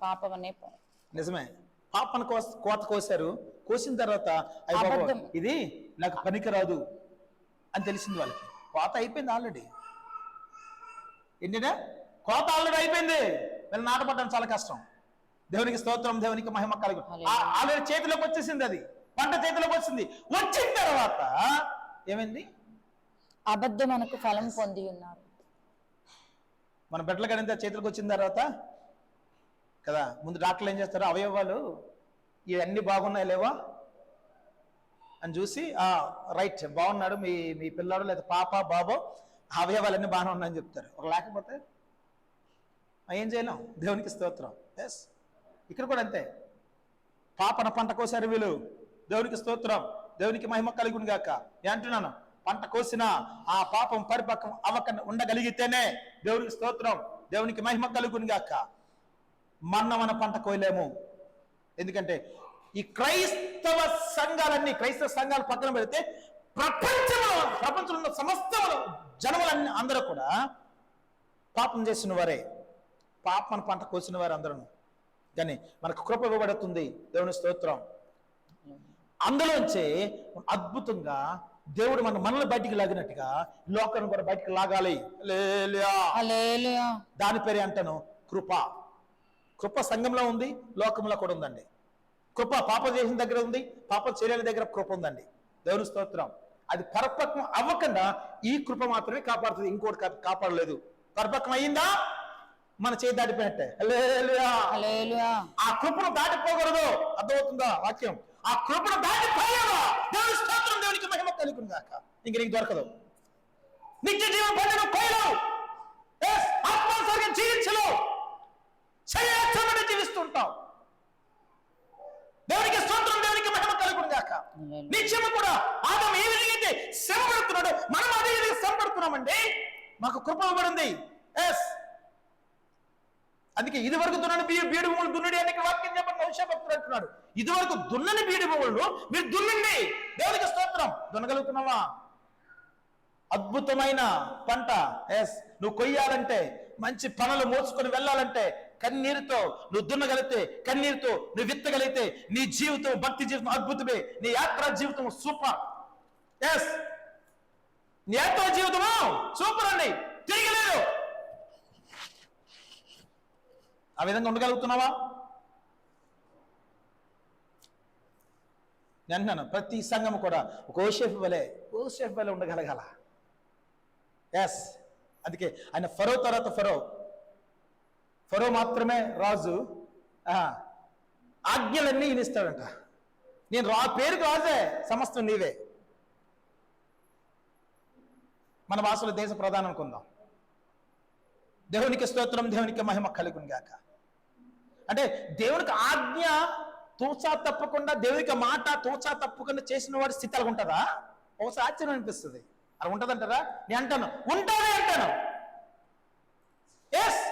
పాపమనే. నిజమే, పాపను కోత కోసారు. కోసిన తర్వాత ఇది నాకు పనికిరాదు అని తెలిసింది వాళ్ళకి. కోత అయిపోయింది ఆల్రెడీ. ఏంటంటే కోత ఆల్రెడీ అయిపోయింది. వీళ్ళు నాటపడడం చాలా కష్టం. దేవునికి స్తోత్రం, దేవునికి మహిమ కలుగు. ఆల్రెడీ చేతిలోకి వచ్చేసింది, అది పంట చేతిలోకి వచ్చింది. వచ్చిన తర్వాత ఏమైంది? అబద్ధం మనకు ఫలం పొంది ఉన్నారు. మన బిడ్డలు కడితే చేతులకు వచ్చిన తర్వాత కదా, ముందు డాక్టర్లు ఏం చేస్తారు? అవయవాలు ఇవన్నీ బాగున్నాయి లేవా అని చూసి రైట్ బాగున్నాడు మీ పిల్లాడు లేదా పాప బాబో, అవయవాలన్నీ బాగానే ఉన్నాయని చెప్తారు. ఒక లేకపోతే ఏం చేయలేం. దేవునికి స్తోత్రం. ఎస్, ఇక్కడ కూడా అంతే. పాపన పంట కోసారు వీళ్ళు. దేవునికి స్తోత్రం, దేవునికి మహిమ కలుగును గాక. అంటున్నాను, పంట కోసిన ఆ పాపం పరిపక్వం అవ్వక ఉండగలిగితేనే దేవునికి స్తోత్రం, దేవునికి మహిమ కలుగును గాక. మన పంట కోయలేము. ఎందుకంటే ఈ క్రైస్తవ సంఘాలు పక్కన పెడితే ప్రపంచంలో ఉన్న సమస్త జనములన్నీ అందరూ కూడా పాపం చేసిన వారే, పాపం పంట కోసిన వారు అందరూ. కానీ మనకు కృప ఇవ్వబడుతుంది. దేవుని స్తోత్రం. అందులోంచి అద్భుతంగా దేవుడు మనల్ని బయటికి లాగినట్టుగా లోకాన్ని కూడా బయటికి లాగాలి. దాని పేరే అంటాను కృప. కృప సంఘంలో ఉంది, లోకంలో కూడా ఉందండి. కృప పాపం చేసిన దగ్గర ఉంది, పాపం చేయలేని దగ్గర కృప ఉందండి. దేవుని స్తోత్రం. అది పరిపక్వం అవ్వకుండా ఈ కృప మాత్రమే కాపాడుతుంది, ఇంకోటి కాపాడలేదు. పరిపక్వం అయ్యిందా మన చేయి దాటిపోయినట్టే. ఆ కృపను దాటిపోకూడదు. అర్థమవుతుందా వాక్యం? ఆ కృపను దాటిపోయావా దేవుని స్తోత్రం, దేవునికి మహిమ కలుగును గాక. ఇంక నీకు దొరకదు. నిత్య జీవం పొందిన కోయలు ఆత్మస్వర్గం జీవించలు శరీరమని జీవిస్తుంటావు. దేవునికి స్తోత్రం, దేవునికి మహిమ కలుగును గాక. నిత్యము కూడా ఆదాము ఏ విధంగా అయితే శ్రమ పడుతున్నాడు, మనం అదే విధంగా శ్రమ పడుతున్నామండి. మాకు కృప ఇవ్వబడింది. ఎస్, అందుకే ఇది వరకు దున్నని బీడు భూములు దున్నుడి అని వాక్యం చెప్పండి. యెషయా భక్తుడు అంటున్నాడు, ఇది వరకు దున్నని బీడు భూములు మీరు దున్నండి. దేవునికి స్తోత్రం. దున్నగలుగుతున్నావా? అద్భుతమైన పంట. ఎస్, నువ్వు కొయ్యాలంటే, మంచి పనులు మోసుకొని వెళ్ళాలంటే కన్నీరుతో నువ్వు దున్నగలిగితే, కన్నీరుతో నువ్వు విత్తగలిగితే నీ జీవితం, భక్తి జీవితం అద్భుతమే. నీ యాత్రా జీవితం సూపర్. ఎస్, నీ యాత్రా జీవితము సూపర్ అండి. తిరగలేదు. ఆ విధంగా ఉండగలుగుతున్నావా? నేను అంటున్నాను, ప్రతి సంఘం కూడా ఒక ఓషేఫ్ వలె ఉండగలగాల. ఎస్, అందుకే ఆయన ఫరో తర్వాత ఫరో మాత్రమే రాజు. ఆజ్ఞలన్నీ ఈయన ఇస్తాడంట. నేను పేరుకి రాజే, సమస్తం నీవే. మన భాషలో దేశ ప్రధానం అనుకుందాం. దేవునికి స్తోత్రం, దేవునికి మహిమ కలుగును గాక. అంటే దేవునికి ఆజ్ఞ తూచా తప్పకుండా, దేవునికి మాట తూచా తప్పకుండా చేసిన వాడి స్థితి అలా ఉంటుందా? ఒకసారి ఆశ్చర్యం అనిపిస్తుంది. అలా ఉంటుందంటారా? నేను అంటాను ఉంటానే అంటాను. ఎస్,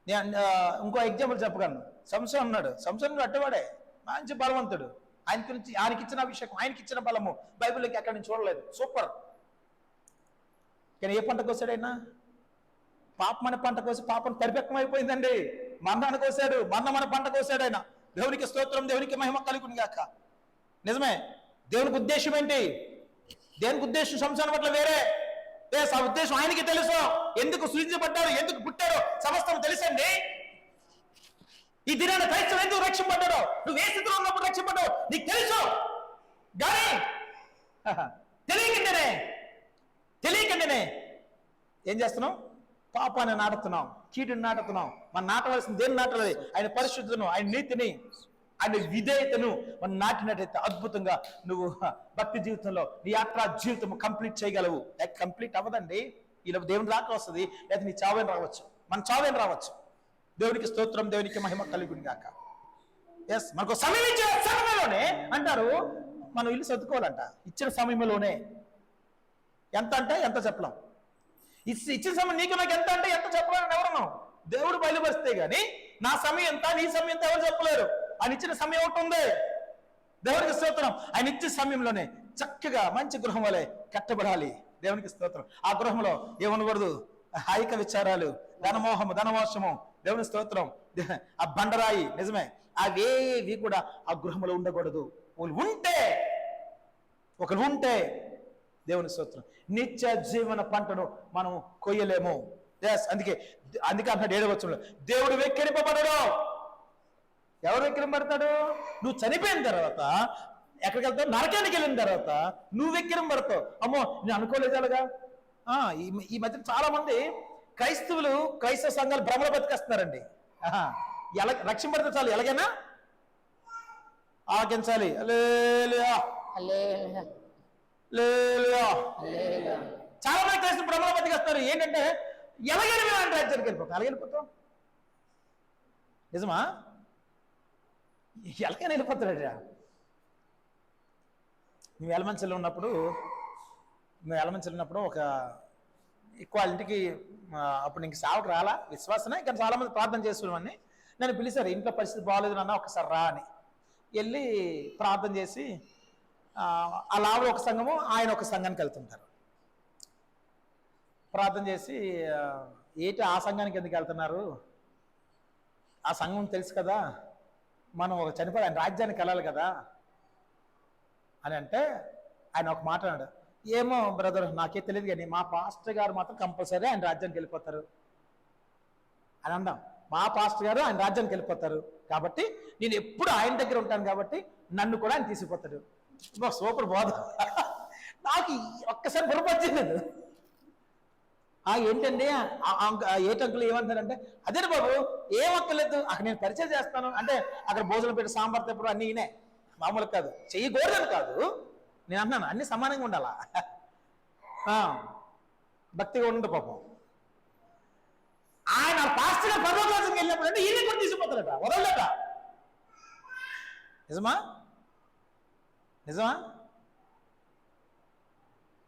నేను ఇంకో ఎగ్జాంపుల్ చెప్పగలను. సంసోన్ ఉన్నాడు. సంసోన్ అట్టవాడే, మంచి బలవంతుడు. ఆయనకి ఇచ్చిన అభిషేకం, ఆయనకి ఇచ్చిన బలము బైబిల్కి ఎక్కడి నుంచి చూడలేదు. సూపర్. కానీ ఏ పంట కోసాడైనా? పాపం అనే పంట కోసి పాపం పరిపక్వం అయిపోయిందండి. మరణాన్ని కోసాడు, మన పంట కోసాడు ఆయన. దేవునికి స్తోత్రం, దేవునికి మహిమ కలుగును గాక. నిజమే. దేవునికి ఉద్దేశం ఏంటి? దేవునికి ఉద్దేశం సంసారం పట్ల వేరే. ఆ ఉద్దేశం ఆయనకి తెలుసు. ఎందుకు సృజించబడ్డారు, ఎందుకు పుట్టారో సమస్తం తెలుసండి. ఈ దినాన్ని క్రైస్తవులు ఎందుకు రక్షింపడ్డారో, నువ్వు ఏ స్థితిలో ఉన్నప్పుడు రక్షింపడ్డావు నీకు తెలుసు. కానీ తెలియకండినే ఏం చేస్తున్నాం? పాపాన్ని నాటుతున్నాం, కీడుని నాటుతున్నాం. మనం నాటవలసిన దేన్ని నాటలేదు? ఆయన పరిశుద్ధతను, ఆయన నీతిని, ఆయన విధేయతను మనం నాటినట్టయితే అద్భుతంగా నువ్వు భక్తి జీవితంలో నీ యాత్రా జీవితం కంప్లీట్ చేయగలవు. కంప్లీట్ అవ్వదండి. ఇలా దేవుని రాక వస్తుంది, లేదా నీ చావని రావచ్చు. మన చావేం రావచ్చు. దేవునికి స్తోత్రం, దేవునికి మహిమ కలుగును గాక. ఎస్, మనకు సమయం ఇచ్చే సమయంలోనే అంటారు మనం ఇల్లు సర్దుకోవాలంట. ఇచ్చిన సమయంలోనే ఎంత అంటే ఎంత చెప్పలేం. ఇచ్చిన సమయం నీకు నాకు ఎంత అంటే ఎంత చెప్పలేని ఎవరు దేవుడు బయలుపరిస్తే గాని నా సమయం ఎంత నీ సమయం ఎంత ఎవరు చెప్పలేరు. ఆయన ఇచ్చిన సమయం ఒకటి ఉంది. దేవునికి స్తోత్రం. ఆయన ఇచ్చిన సమయంలోనే చక్కగా మంచి గృహం వలె కట్టబడాలి. దేవునికి స్తోత్రం. ఆ గృహంలో ఏమనకూడదు, హాయిక విచారాలు, ధనమోహము, ధనమోషము, దేవుని స్తోత్రం, ఆ బండరాయి, నిజమే, అవేవి కూడా ఆ గృహంలో ఉండకూడదు. ఒకరు ఉంటే దేవుని స్తోత్రం నిత్య జీవన పంటను మనం కొయ్యలేము. అందుకే అంటున్నాడు 7వ వచనంలో, దేవుడు వెక్కిరింపబడడు. ఎవరు వెక్కిరింపబడతాడు? నువ్వు చనిపోయిన తర్వాత ఎక్కడికి వెళ్తావు? నరకానికి వెళ్ళిన తర్వాత నువ్వు వెక్కిరింపబడతావు. అమ్మో నేను అనుకోలేదు అలాగా. ఈ మధ్య చాలా మంది క్రైస్తవ సంఘాలు భ్రమలో బతికేస్తున్నారండి. రక్షింపడితే చాలు ఎలాగైనా ఆగించాలి. చాలా మంది క్రైస్తవ భ్రమలో బతికేస్తున్నారు. ఏంటంటే ఎలాగైనా మేము ఆయన రాజ్యానికి వెళ్ళిపోతాం. వెళ్ళిపోతాం నిజమా? ఎలాగైనా వెళ్ళిపోతాడు. మేము ఎలమంచిలో ఉన్నప్పుడు ఒక ఎక్కువ ఇంటికి అప్పుడు ఇంక సావుకు రాలా, విశ్వాసనే, కానీ చాలా మంది ప్రార్థన చేస్తున్నామని నన్ను పిలిచారు. ఇంట్లో పరిస్థితి బాగోలేదు నాన్న ఒకసారి రా అని. వెళ్ళి ప్రార్థన చేసి ఆ లావులో ఒక సంఘము, ఆయన ఒక సంఘానికి వెళ్తుంటారు. ప్రార్థన చేసి ఏంటి ఆ సంఘానికి ఎందుకు వెళ్తున్నారు? ఆ సంఘం తెలుసు కదా, మనం ఒక చనిపోయి ఆయన రాజ్యానికి వెళ్ళాలి కదా అని అంటే ఆయన ఒక మాట అన్నాడు, ఏమో బ్రదర్ నాకే తెలియదు కానీ మా పాస్టర్ గారు మాత్రం కంపల్సరీ ఆయన రాజ్యానికి వెళ్ళిపోతారు అని అన్నాం. మా పాస్టర్ గారు ఆయన రాజ్యానికి వెళ్ళిపోతారు కాబట్టి నేను ఎప్పుడు ఆయన దగ్గర ఉంటాను కాబట్టి నన్ను కూడా ఆయన తీసుకుపోతాడు. సూపర్ బోధ. నాకు ఒక్కసారి పొరపచ్చింది. ఏంటండి ఏటంకులు ఏమంటారంటే, అదే బాబు ఏం అక్కర్లేదు, అక్కడ నేను పరిచయం చేస్తాను అంటే అక్కడ భోజనం పెట్టి సాంబార్ తెప్పుడు అన్నీ ఈయనే, మామూలు కాదు, చెయ్యకూడదని కాదు, నేను అన్నాను అన్ని సమానంగా ఉండాలా, భక్తిగా ఉండు పాపం. ఆయన పాస్టర్ గారు పర్వకాశంకి వెళ్ళినప్పుడు అంటే ఈయన కూడా తీసుకుపోతారట, వదలట. నిజమా?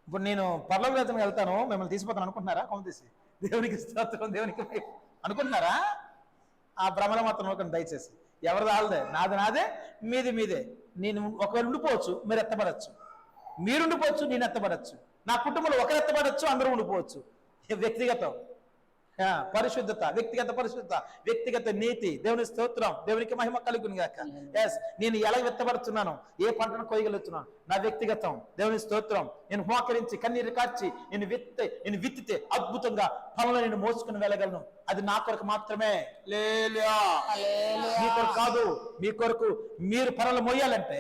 ఇప్పుడు నేను పర్లోకరాజ్యానికి వెళ్తాను, మిమ్మల్ని తీసిపోతాను అనుకుంటున్నారా? కొమ్మ తీసి దేవునికి స్తోత్రం, దేవునికి అనుకుంటున్నారా? ఆ భ్రమలో మాత్రం అనుకోండి దయచేసి. ఎవరిది వాళ్ళదే, నాది నాదే, మీదే. నేను ఒకవేళ ఉండిపోవచ్చు, మీరు ఎత్తపడచ్చు, మీరు ఉండిపోవచ్చు, నేను ఎత్తపడచ్చు, నా కుటుంబంలో ఒకరు ఎత్తపడచ్చు, అందరూ ఉండిపోవచ్చు. వ్యక్తిగతం పరిశుద్ధత, వ్యక్తిగత పరిశుద్ధత, వ్యక్తిగత నీతి, దేవుని స్తోత్రం, దేవునికి మహిమ కలుగును గాక. నేను ఎలా వ్యక్తపడుతున్నాను, ఏ పంటను కోయగలుగుతున్నాను, నా వ్యక్తిగతం, దేవుని స్తోత్రం. నేను మోకరించి కన్నీరు కార్చి నేను విత్తితే అద్భుతంగా పనులు నేను మోసుకుని వెళ్ళగలను. అది నా కొరకు మాత్రమే, మీ కొరకు కాదు. మీ కొరకు మీరు పనులు మోయాలంటే,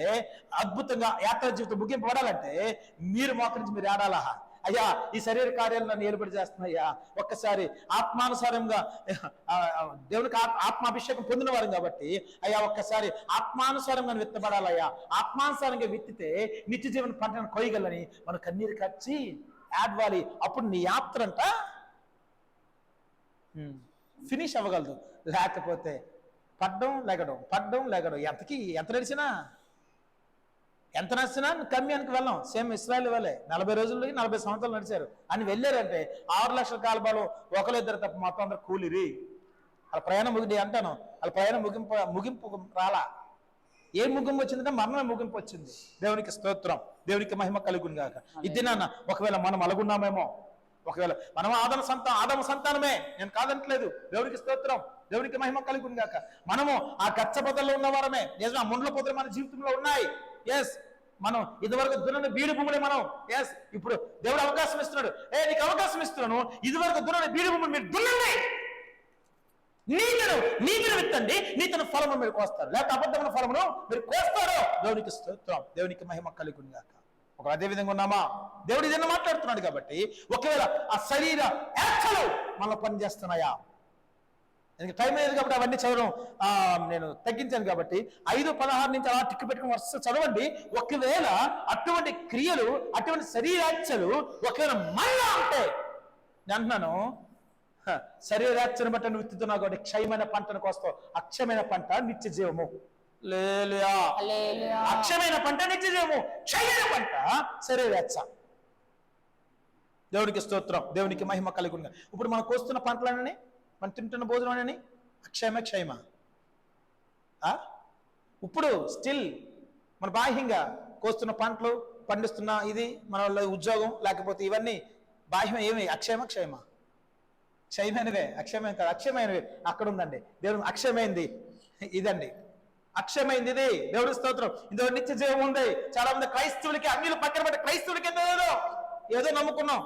అద్భుతంగా యాత్ర జీవితం ముగింపబడాలంటే మీరు మోకరించి మీరు ఆడాలా. అయ్యా ఈ శరీర కార్యాలు నన్ను ఏర్పడి చేస్తున్నాయ్యా, ఒక్కసారి ఆత్మానుసారంగా దేవునికి ఆత్మాభిషేకం పొందిన వారు కాబట్టి అయ్యా ఒక్కసారి ఆత్మానుసారంగా విత్తబడాలయ్యా. ఆత్మానుసారంగా విత్తితే నిత్య జీవన పంటను కొయ్యగలని మనం కన్నీరు కచ్చి ఆడవాలి. అప్పుడు నీ యాత్ర అంట ఫినిష్ అవ్వగలదు. లేకపోతే పడ్డం లెగడం ఎంత నడిచినా కమ్యానికి వెళ్ళాం. సేమ్ ఇస్రాయల్ వాళ్ళే 40 రోజుల్లో 40 సంవత్సరాలు నడిచారు అని వెళ్ళారంటే 6 లక్షల కాలబాలు ఒకరిద్దరు తప్ప మొత్తం అందరు కూలిరి. వాళ్ళ ప్రయాణం అంటాను, వాళ్ళ ప్రయాణం ముగింపు రాలా. ఏం ముగింపు వచ్చిందంటే మరణమే ముగింపు వచ్చింది. దేవునికి స్తోత్రం, దేవునికి మహిమ కలుగును గాక. ఇది నాన్న ఒకవేళ మనం అలాగున్నామేమో, ఒకవేళ మనం ఆదమ సంతానమే, నేను కాదంటలేదు. దేవునికి స్తోత్రం, దేవునికి మహిమ కలుగును గాక. మనము ఆ గచ్చ పొదల్లో ఉన్నవారమే, నిజంగా ముండ్ల పొదలు మన జీవితంలో ఉన్నాయి. మనం ఇదివరకు దున్నని బీడు భూములే మనం. ఇప్పుడు దేవుడు అవకాశం ఇస్తున్నాడు, నీకు అవకాశం ఇస్తున్నాను, ఇదివరకు దున్నని బీడు భూములు మీరు దున్నండి, నీతిని విత్తండి, నీతిని ఫలము మీరు కోస్తారు, లేకపోతే అబద్ధమైన ఫలమును మీరు కోస్తారు. దేవునికి స్తోత్రం, దేవునికి మహిమ కలుగును గాక. ఒక అదే విధంగా ఉన్నామా? దేవుడు ఇదన్నా మాట్లాడుతున్నాడు కాబట్టి ఒకవేళ ఆ శరీర యాత్రలు మనలో పనిచేస్తున్నాయా? టైం లేదు కాబట్టి అవన్నీ చదవడం నేను తగ్గించాను కాబట్టి 5:16 నుంచి అలా టిక్కు పెట్టుకుని వరుస చదవండి. ఒకవేళ అటువంటి క్రియలు, అటువంటి శరీరాచ్చలు ఒకవేళ మళ్ళా అంటే నేను అంటున్నాను శరీరాచ్చను బట్టి నువ్వు విత్తుతున్నావు కాబట్టి క్షయమైన పంటను కోస్తావు. అక్షయమైన పంట నిత్య జీవము. లేలుయా. అక్షయమైన పంట నిత్య జీవము, క్షయమైన పంట శరీరాచ్చ. దేవునికి స్తోత్రం, దేవునికి మహిమ కలుగునుగా. ఇప్పుడు మనం కోస్తున్న పంటలనని, మనం తింటున్న భోజనం అక్షయమా క్షయమా? ఇప్పుడు స్టిల్ మన బాహ్యంగా కోస్తున్న పంటలు, పండిస్తున్న ఇది మన వాళ్ళ ఉద్యోగం, లేకపోతే ఇవన్నీ బాహ్యం ఏమి అక్షయమా క్షయమా? క్షయమైనవే, అక్షయమైన కాదు. అక్షయమైనవే అక్కడ ఉందండి. దేవుడు అక్షయమైంది ఇదండి, అక్షయమైంది ఇది. దేవుడి స్తోత్రం. ఇందులో నిత్య జీవం ఉంది. చాలా మంది క్రైస్తవులకి, అన్యులు పక్కన పెట్టి క్రైస్తవులకి ఏదో నమ్ముకున్నాం.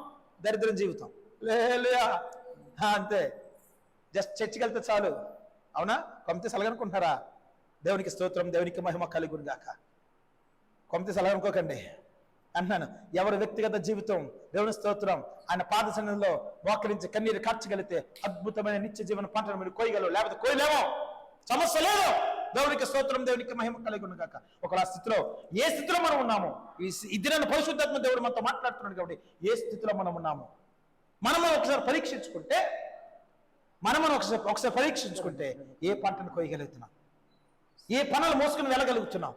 దరిద్రం జీవితం. లేలుయా. అంతే, జస్ట్ చర్చికి వెళ్తే చాలు. అవునా? కొమ్మితే సలగనుకుంటున్నారా? దేవునికి స్తోత్రం, దేవునికి మహిమ కలుగును గాక. కొమ్మితే సలగనుకోకండి అంటున్నాను. ఎవరి వ్యక్తిగత జీవితం, దేవుని స్తోత్రం, ఆయన పాద సన్నిధిలో మోకరించి కన్నీరు కార్చగలిగితే అద్భుతమైన నిత్య జీవన పంటను మీరు కోయగలవు, లేకపోతే కోయలేమో. సమస్య లేదు. దేవునికి స్తోత్రం, దేవునికి మహిమ కలుగును గాక. ఒకవేళ ఆ స్థితిలో, ఏ స్థితిలో మనం ఉన్నాము, ఈ దినాన్ని పరిశుద్ధాత్మ దేవుడు మనతో మాట్లాడుతున్నాడు కాబట్టి ఏ స్థితిలో మనం ఉన్నాము మనము ఒకసారి పరీక్షించుకుంటే, ఒకసారి పరీక్షించుకుంటే ఏ పంటను కోయగలుగుతున్నాం, ఏ పనులు మోసుకుని వెళ్ళగలుగుతున్నామా?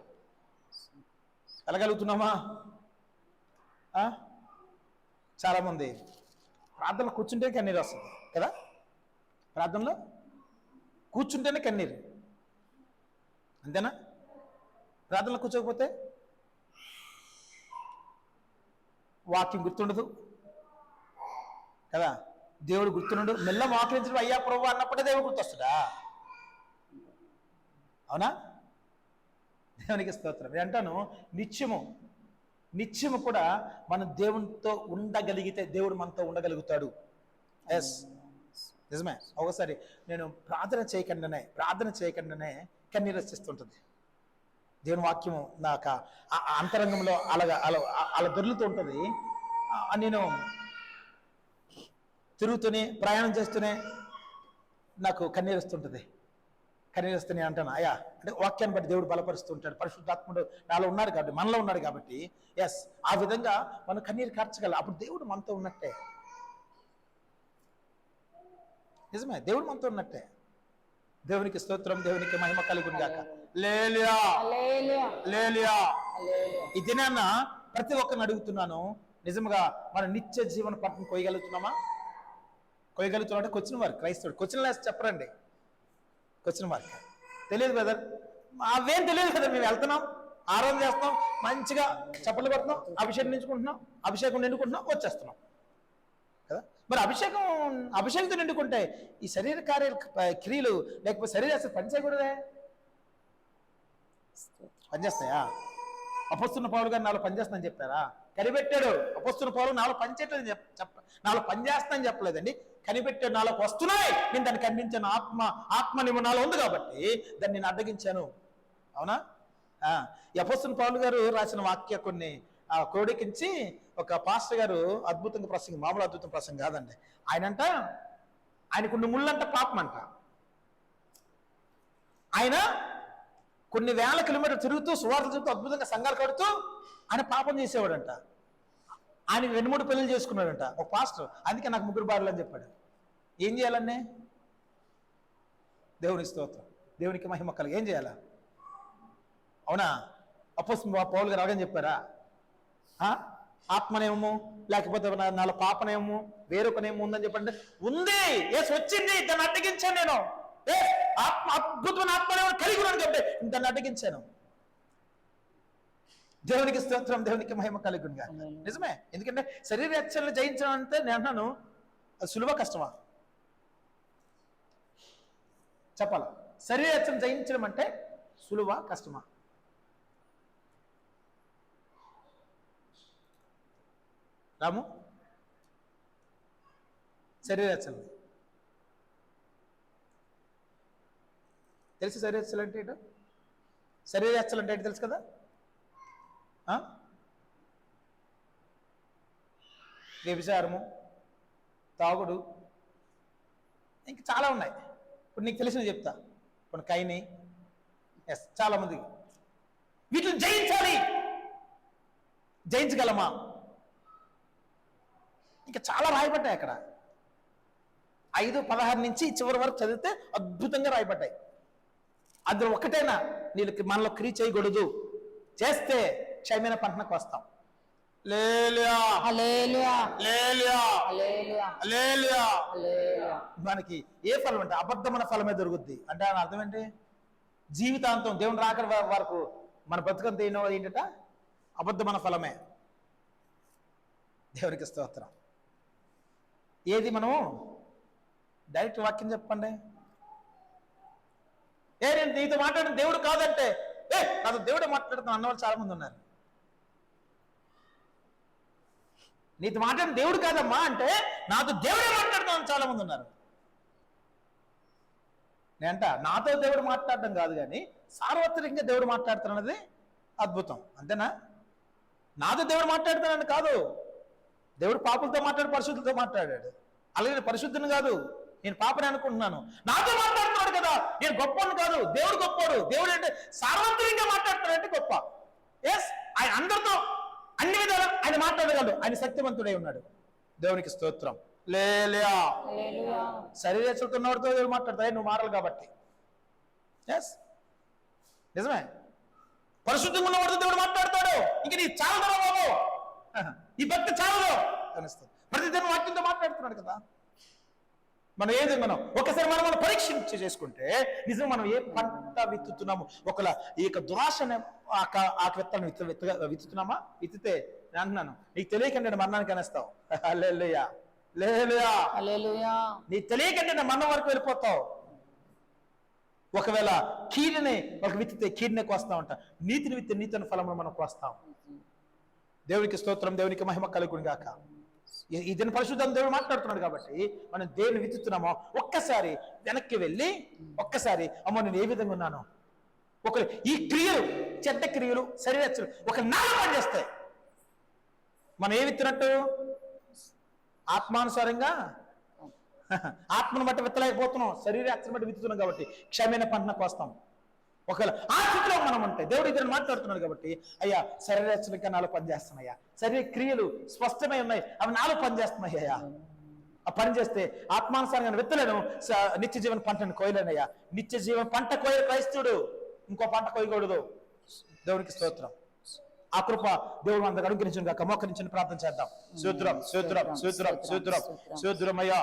చాలా మంది ప్రార్థనలో కూర్చుంటే కన్నీరు వస్తుంది కదా. ప్రార్థనలో కూర్చుంటేనే కన్నీరు, అంతేనా? ప్రార్థనలో కూర్చోకపోతే వాక్యం గుర్తుండదు కదా. దేవుడు గుర్తుండడు. మెల్ల మోకరించడం అయ్యా ప్రభు అన్నప్పుడే దేవుడు గుర్తొస్తాడా? అవునా? దేవునికి స్తోత్రం. నేను అంటాను, నిత్యము కూడా మనం దేవునితో ఉండగలిగితే దేవుడు మనతో ఉండగలుగుతాడు. ఎస్, నిజమే. ఒకసారి నేను ప్రార్థన చేయకుండానే కన్నీరు వచ్చేస్తుంటుంది. దేవుని వాక్యము నాకు అంతరంగంలో అలా దొర్లుతూ ఉంటుంది. నేను తిరుగుతూనే, ప్రయాణం చేస్తూనే నాకు కన్నీరు వస్తుంటుంది. కన్నీరు వస్తే నేను అంటాను, అయ్యా అంటే వాక్యాన్ని బట్టి దేవుడు బలపరుస్తూ ఉంటాడు. పరిశుద్ధాత్ముడు నాలో ఉన్నాడు కాబట్టి, మనలో ఉన్నాడు కాబట్టి, ఎస్, ఆ విధంగా మనం కన్నీరు కార్చగలం. అప్పుడు దేవుడు మనతో ఉన్నట్టే. నిజమే, దేవుడు మనతో ఉన్నట్టే. దేవునికి స్తోత్రం, దేవునికి మహిమ కలుగును గాక. లేలుయా. ఈ దినాన్న ప్రతి ఒక్కరిని అడుగుతున్నాను, నిజంగా మన నిత్య జీవన పట్టణం కోయగలుగుతున్నామా? కోయగలుగుతున్నా? Question mark. క్రైస్తవుడు క్వశ్చన్ లాస్ట్ చెప్పరండి. Question mark. తెలియదు బ్రదర్, అవేం తెలియదు కదా. మేము వెళ్తున్నాం, ఆరాధన చేస్తున్నాం, మంచిగా చప్పట్లు కొడుతున్నాం, అభిషేకం నిండుకుంటున్నాం, వచ్చేస్తున్నాం కదా. మరి అభిషేకంతో నిండుకుంటే ఈ శరీర క్రియలు లేకపోతే శరీరాలు పనిచేయకూడదే? పనిచేస్తాయా? అపొస్తలుడైన పౌలు గారు నాలో పనిచేస్తానని చెప్పారా? కనిపెట్టాడు. అపొస్తలుడైన పౌలు నాలో పనిచేయట్లేదు నాలో పనిచేస్తానని చెప్పలేదండి. కనిపెట్టాడు, నాలోకి వస్తున్నాయి, నేను దాన్ని ఖండించాను. ఆత్మ నిమ్మ నాలో ఉంది కాబట్టి దాన్ని నేను అడ్డగించాను. అవునా? ఈ అపొస్తలుడైన పౌలు గారు రాసిన వాక్య కొన్ని క్రోడీకించి ఒక పాస్టర్ గారు అద్భుతంగా ప్రసంగం, మామూలు అద్భుతం ప్రసంగం కాదండి. ఆయన కొన్ని ముళ్ళంట పాపం అంట. ఆయన కొన్ని వేల కిలోమీటర్లు తిరుగుతూ సువార్తలు చెబుతూ అద్భుతంగా సంఘాలు కడుతూ ఆయన పాపం చేసేవాడంట. ఆయన 2-3 పెళ్లి చేసుకున్నాడంట ఒక పాస్టర్. అందుకే నాకు 3 భార్యలు అని చెప్పాడు. ఏం చేయాలన్నే? దేవునికి స్తోత్రం, దేవునికి మహిమ కలుగు. ఏం చేయాలా? అవునా? అపొస్తలుడైన పౌలు గారు అలాగని చెప్పారా? ఆత్మనేమో లేకపోతే నాలో పాపనేమో వేరొకనేమో ఉందని చెప్పండి. ఉంది, ఏసు వచ్చింది, దాన్ని అడ్డగించాను నేను. అద్భుతమైన ఆత్మనేమో కలిగి ఉన్నాను కాబట్టి దాన్ని అడ్డగించాను. దేవునికి స్తోత్రం, దేవునికి మహిమ కలుగునుగా. నిజమే. ఎందుకంటే శరీర హెచ్చరణలు జయించడం అంటే నేను అన్నాను, అది సులువా కష్టమా? చెప్పాలా? శరీర హెచ్చరణ జయించడం అంటే సులువా కష్టమా? రాము, శరీర హెచ్చరణ తెలుసు? శరీర హెచ్చరణ అంటే ఏంటో? శరీర హెచ్చరణ అంటే ఏంటి తెలుసు కదా? వ్యభిచారము, తాగుడు, ఇంక చాలా ఉన్నాయి. ఇప్పుడు నీకు తెలిసినవి చెప్తా. ఇప్పుడు కైని, ఎస్, చాలా మంది వీటిని జయించాలి. జయించగలమా? ఇంకా చాలా రాయబడ్డాయి అక్కడ. 5:16 నుంచి చివరి వరకు చదివితే అద్భుతంగా రాయబడ్డాయి. అందులో ఒకటేనా నీళ్ళకి మనలో క్రియ చేయకూడదు, చేస్తే క్షయమైన పంటకు వస్తాం. హల్లెలూయా హల్లెలూయా హల్లెలూయా హల్లెలూయా హల్లెలూయా. హల్లెలూయా. మనకి ఏ ఫలం అంటే అబద్ధమైన ఫలమే దొరుకుద్ది. అంటే దాని అర్థం ఏంటి? జీవితాంతం దేవుని రాకడ వరకు మన బతుకంత ఏంటట? అబద్ధమైన ఫలమే. దేవునికి స్తోత్రం. ఏది మనము డైరెక్ట్ వాక్యం చెప్పండి. నేను నీతో మాట్లాడిన దేవుడు కాదంటే నాతో దేవుడే మాట్లాడుతున్నా అన్నవాళ్ళు చాలా మంది ఉన్నారు. నీతో మాట్లాడిన దేవుడు కాదమ్మా అంటే నాతో దేవుడే మాట్లాడుతున్నాను చాలా మంది ఉన్నారు. నేనంట నాతో దేవుడు మాట్లాడడం కాదు కానీ సార్వత్రికంగా దేవుడు మాట్లాడుతున్నది అద్భుతం. అంతేనా? నాతో దేవుడు మాట్లాడుతున్నాను కాదు. దేవుడు పాపులతో మాట్లాడు, పరిశుద్ధులతో మాట్లాడాడు. అలాగే నేను పరిశుద్ధుని కాదు, నేను పాపని అనుకుంటున్నాను. నాతో మాట్లాడుతున్నాడు కదా, నేను గొప్పని కాదు. దేవుడు గొప్పవాడు. దేవుడు అంటే సార్వత్రికంగా మాట్లాడుతున్నాడంటే గొప్ప. ఎస్, ఆయన అందరితో అన్ని విధాలు ఆయన మాట్లాడగలడు. ఆయన శక్తివంతుడై ఉన్నాడు. దేవునికి స్తోత్రం. హల్లెలూయా హల్లెలూయా. శరీరస్తుడితో ఉన్నవాడితో దేవుడు మాట్లాడతాయి, నువ్వు మారాలి కాబట్టి. ఎస్, నిజమే. పరిశుద్ధంగా ఉన్నవాడితో దేవుడు మాట్లాడతాడు. ఇంక నీ చాలదా బాబు, ఈ భక్తి చాలదు అనిస్తుంది. ప్రతి దేవుడు వాక్యంతో మాట్లాడుతున్నాడు కదా. మనం ఒకసారి మనం పరీక్ష చేసుకుంటే నిజం మనం ఏ పంట విత్తుతున్నాము. ఒకలా ఈ యొక్క దురాశ విత్తనం విత్తుతున్నామా? విత్తితే నేను అంటున్నాను, నీకు తెలియకంటే మరణానికి అనేస్తావు. హల్లెలూయా హల్లెలూయా హల్లెలూయా. నీకు తెలియకంటే మరణం వరకు వెళ్ళిపోతావు. ఒకవేళ కీరిని ఒక విత్తితే కీరినే కోస్తా ఉంటా. నీతిని విత్తే నీతిని ఫలమును మనం కోస్తాం. దేవునికి స్తోత్రం, దేవునికి మహిమ కలుగును గాక. ఇదని పరిశుద్ధం దేవుడు మాట్లాడుతున్నాడు కాబట్టి మనం దేవుని విత్తుతున్నామో ఒక్కసారి వెనక్కి వెళ్ళి ఒక్కసారి అమ్మో నేను ఏ విధంగా ఉన్నాను. ఈ క్రియలు, చెడ్డ క్రియలు, శరీరచ్చలు ఒక నాలుగు పనిచేస్తాయి. మనం ఏ విత్తినట్టు? ఆత్మానుసారంగా ఆత్మను బట్టి విత్తలేకపోతున్నాం, శరీరాత్మను బట్టి విత్తుతున్నాం కాబట్టి క్షయమైన పంటకు వస్తాం. ఒకవేళ ఆ స్థితిలో మనం ఉంటే దేవుడు ఇద్దరు మాట్లాడుతున్నాడు కాబట్టి అయ్యా శరీరాత్మక నాలుగు పనిచేస్తున్నాయ్యా, శరీర క్రియలు స్పష్టమై ఉన్నాయి, అవి నాలుగు పనిచేస్తున్నాయి అయ్యా. ఆ పని చేస్తే ఆత్మానుసారంగా విత్తలేను, నిత్య జీవన పంటను కోయలేనయ్యా. నిత్య జీవన పంట కోయ క్రైస్తవుడు ఇంకో పంట కోయకూడదు. దేవునికి స్తోత్రం. ఆ కృప దేవుడు అందరికి అనుగ్రహించును గాక. మోకరించిన ప్రార్థన చేద్దాం. స్తోత్రం స్తోత్రం స్తోత్రం స్తోత్రం స్తోత్రమయ్యా.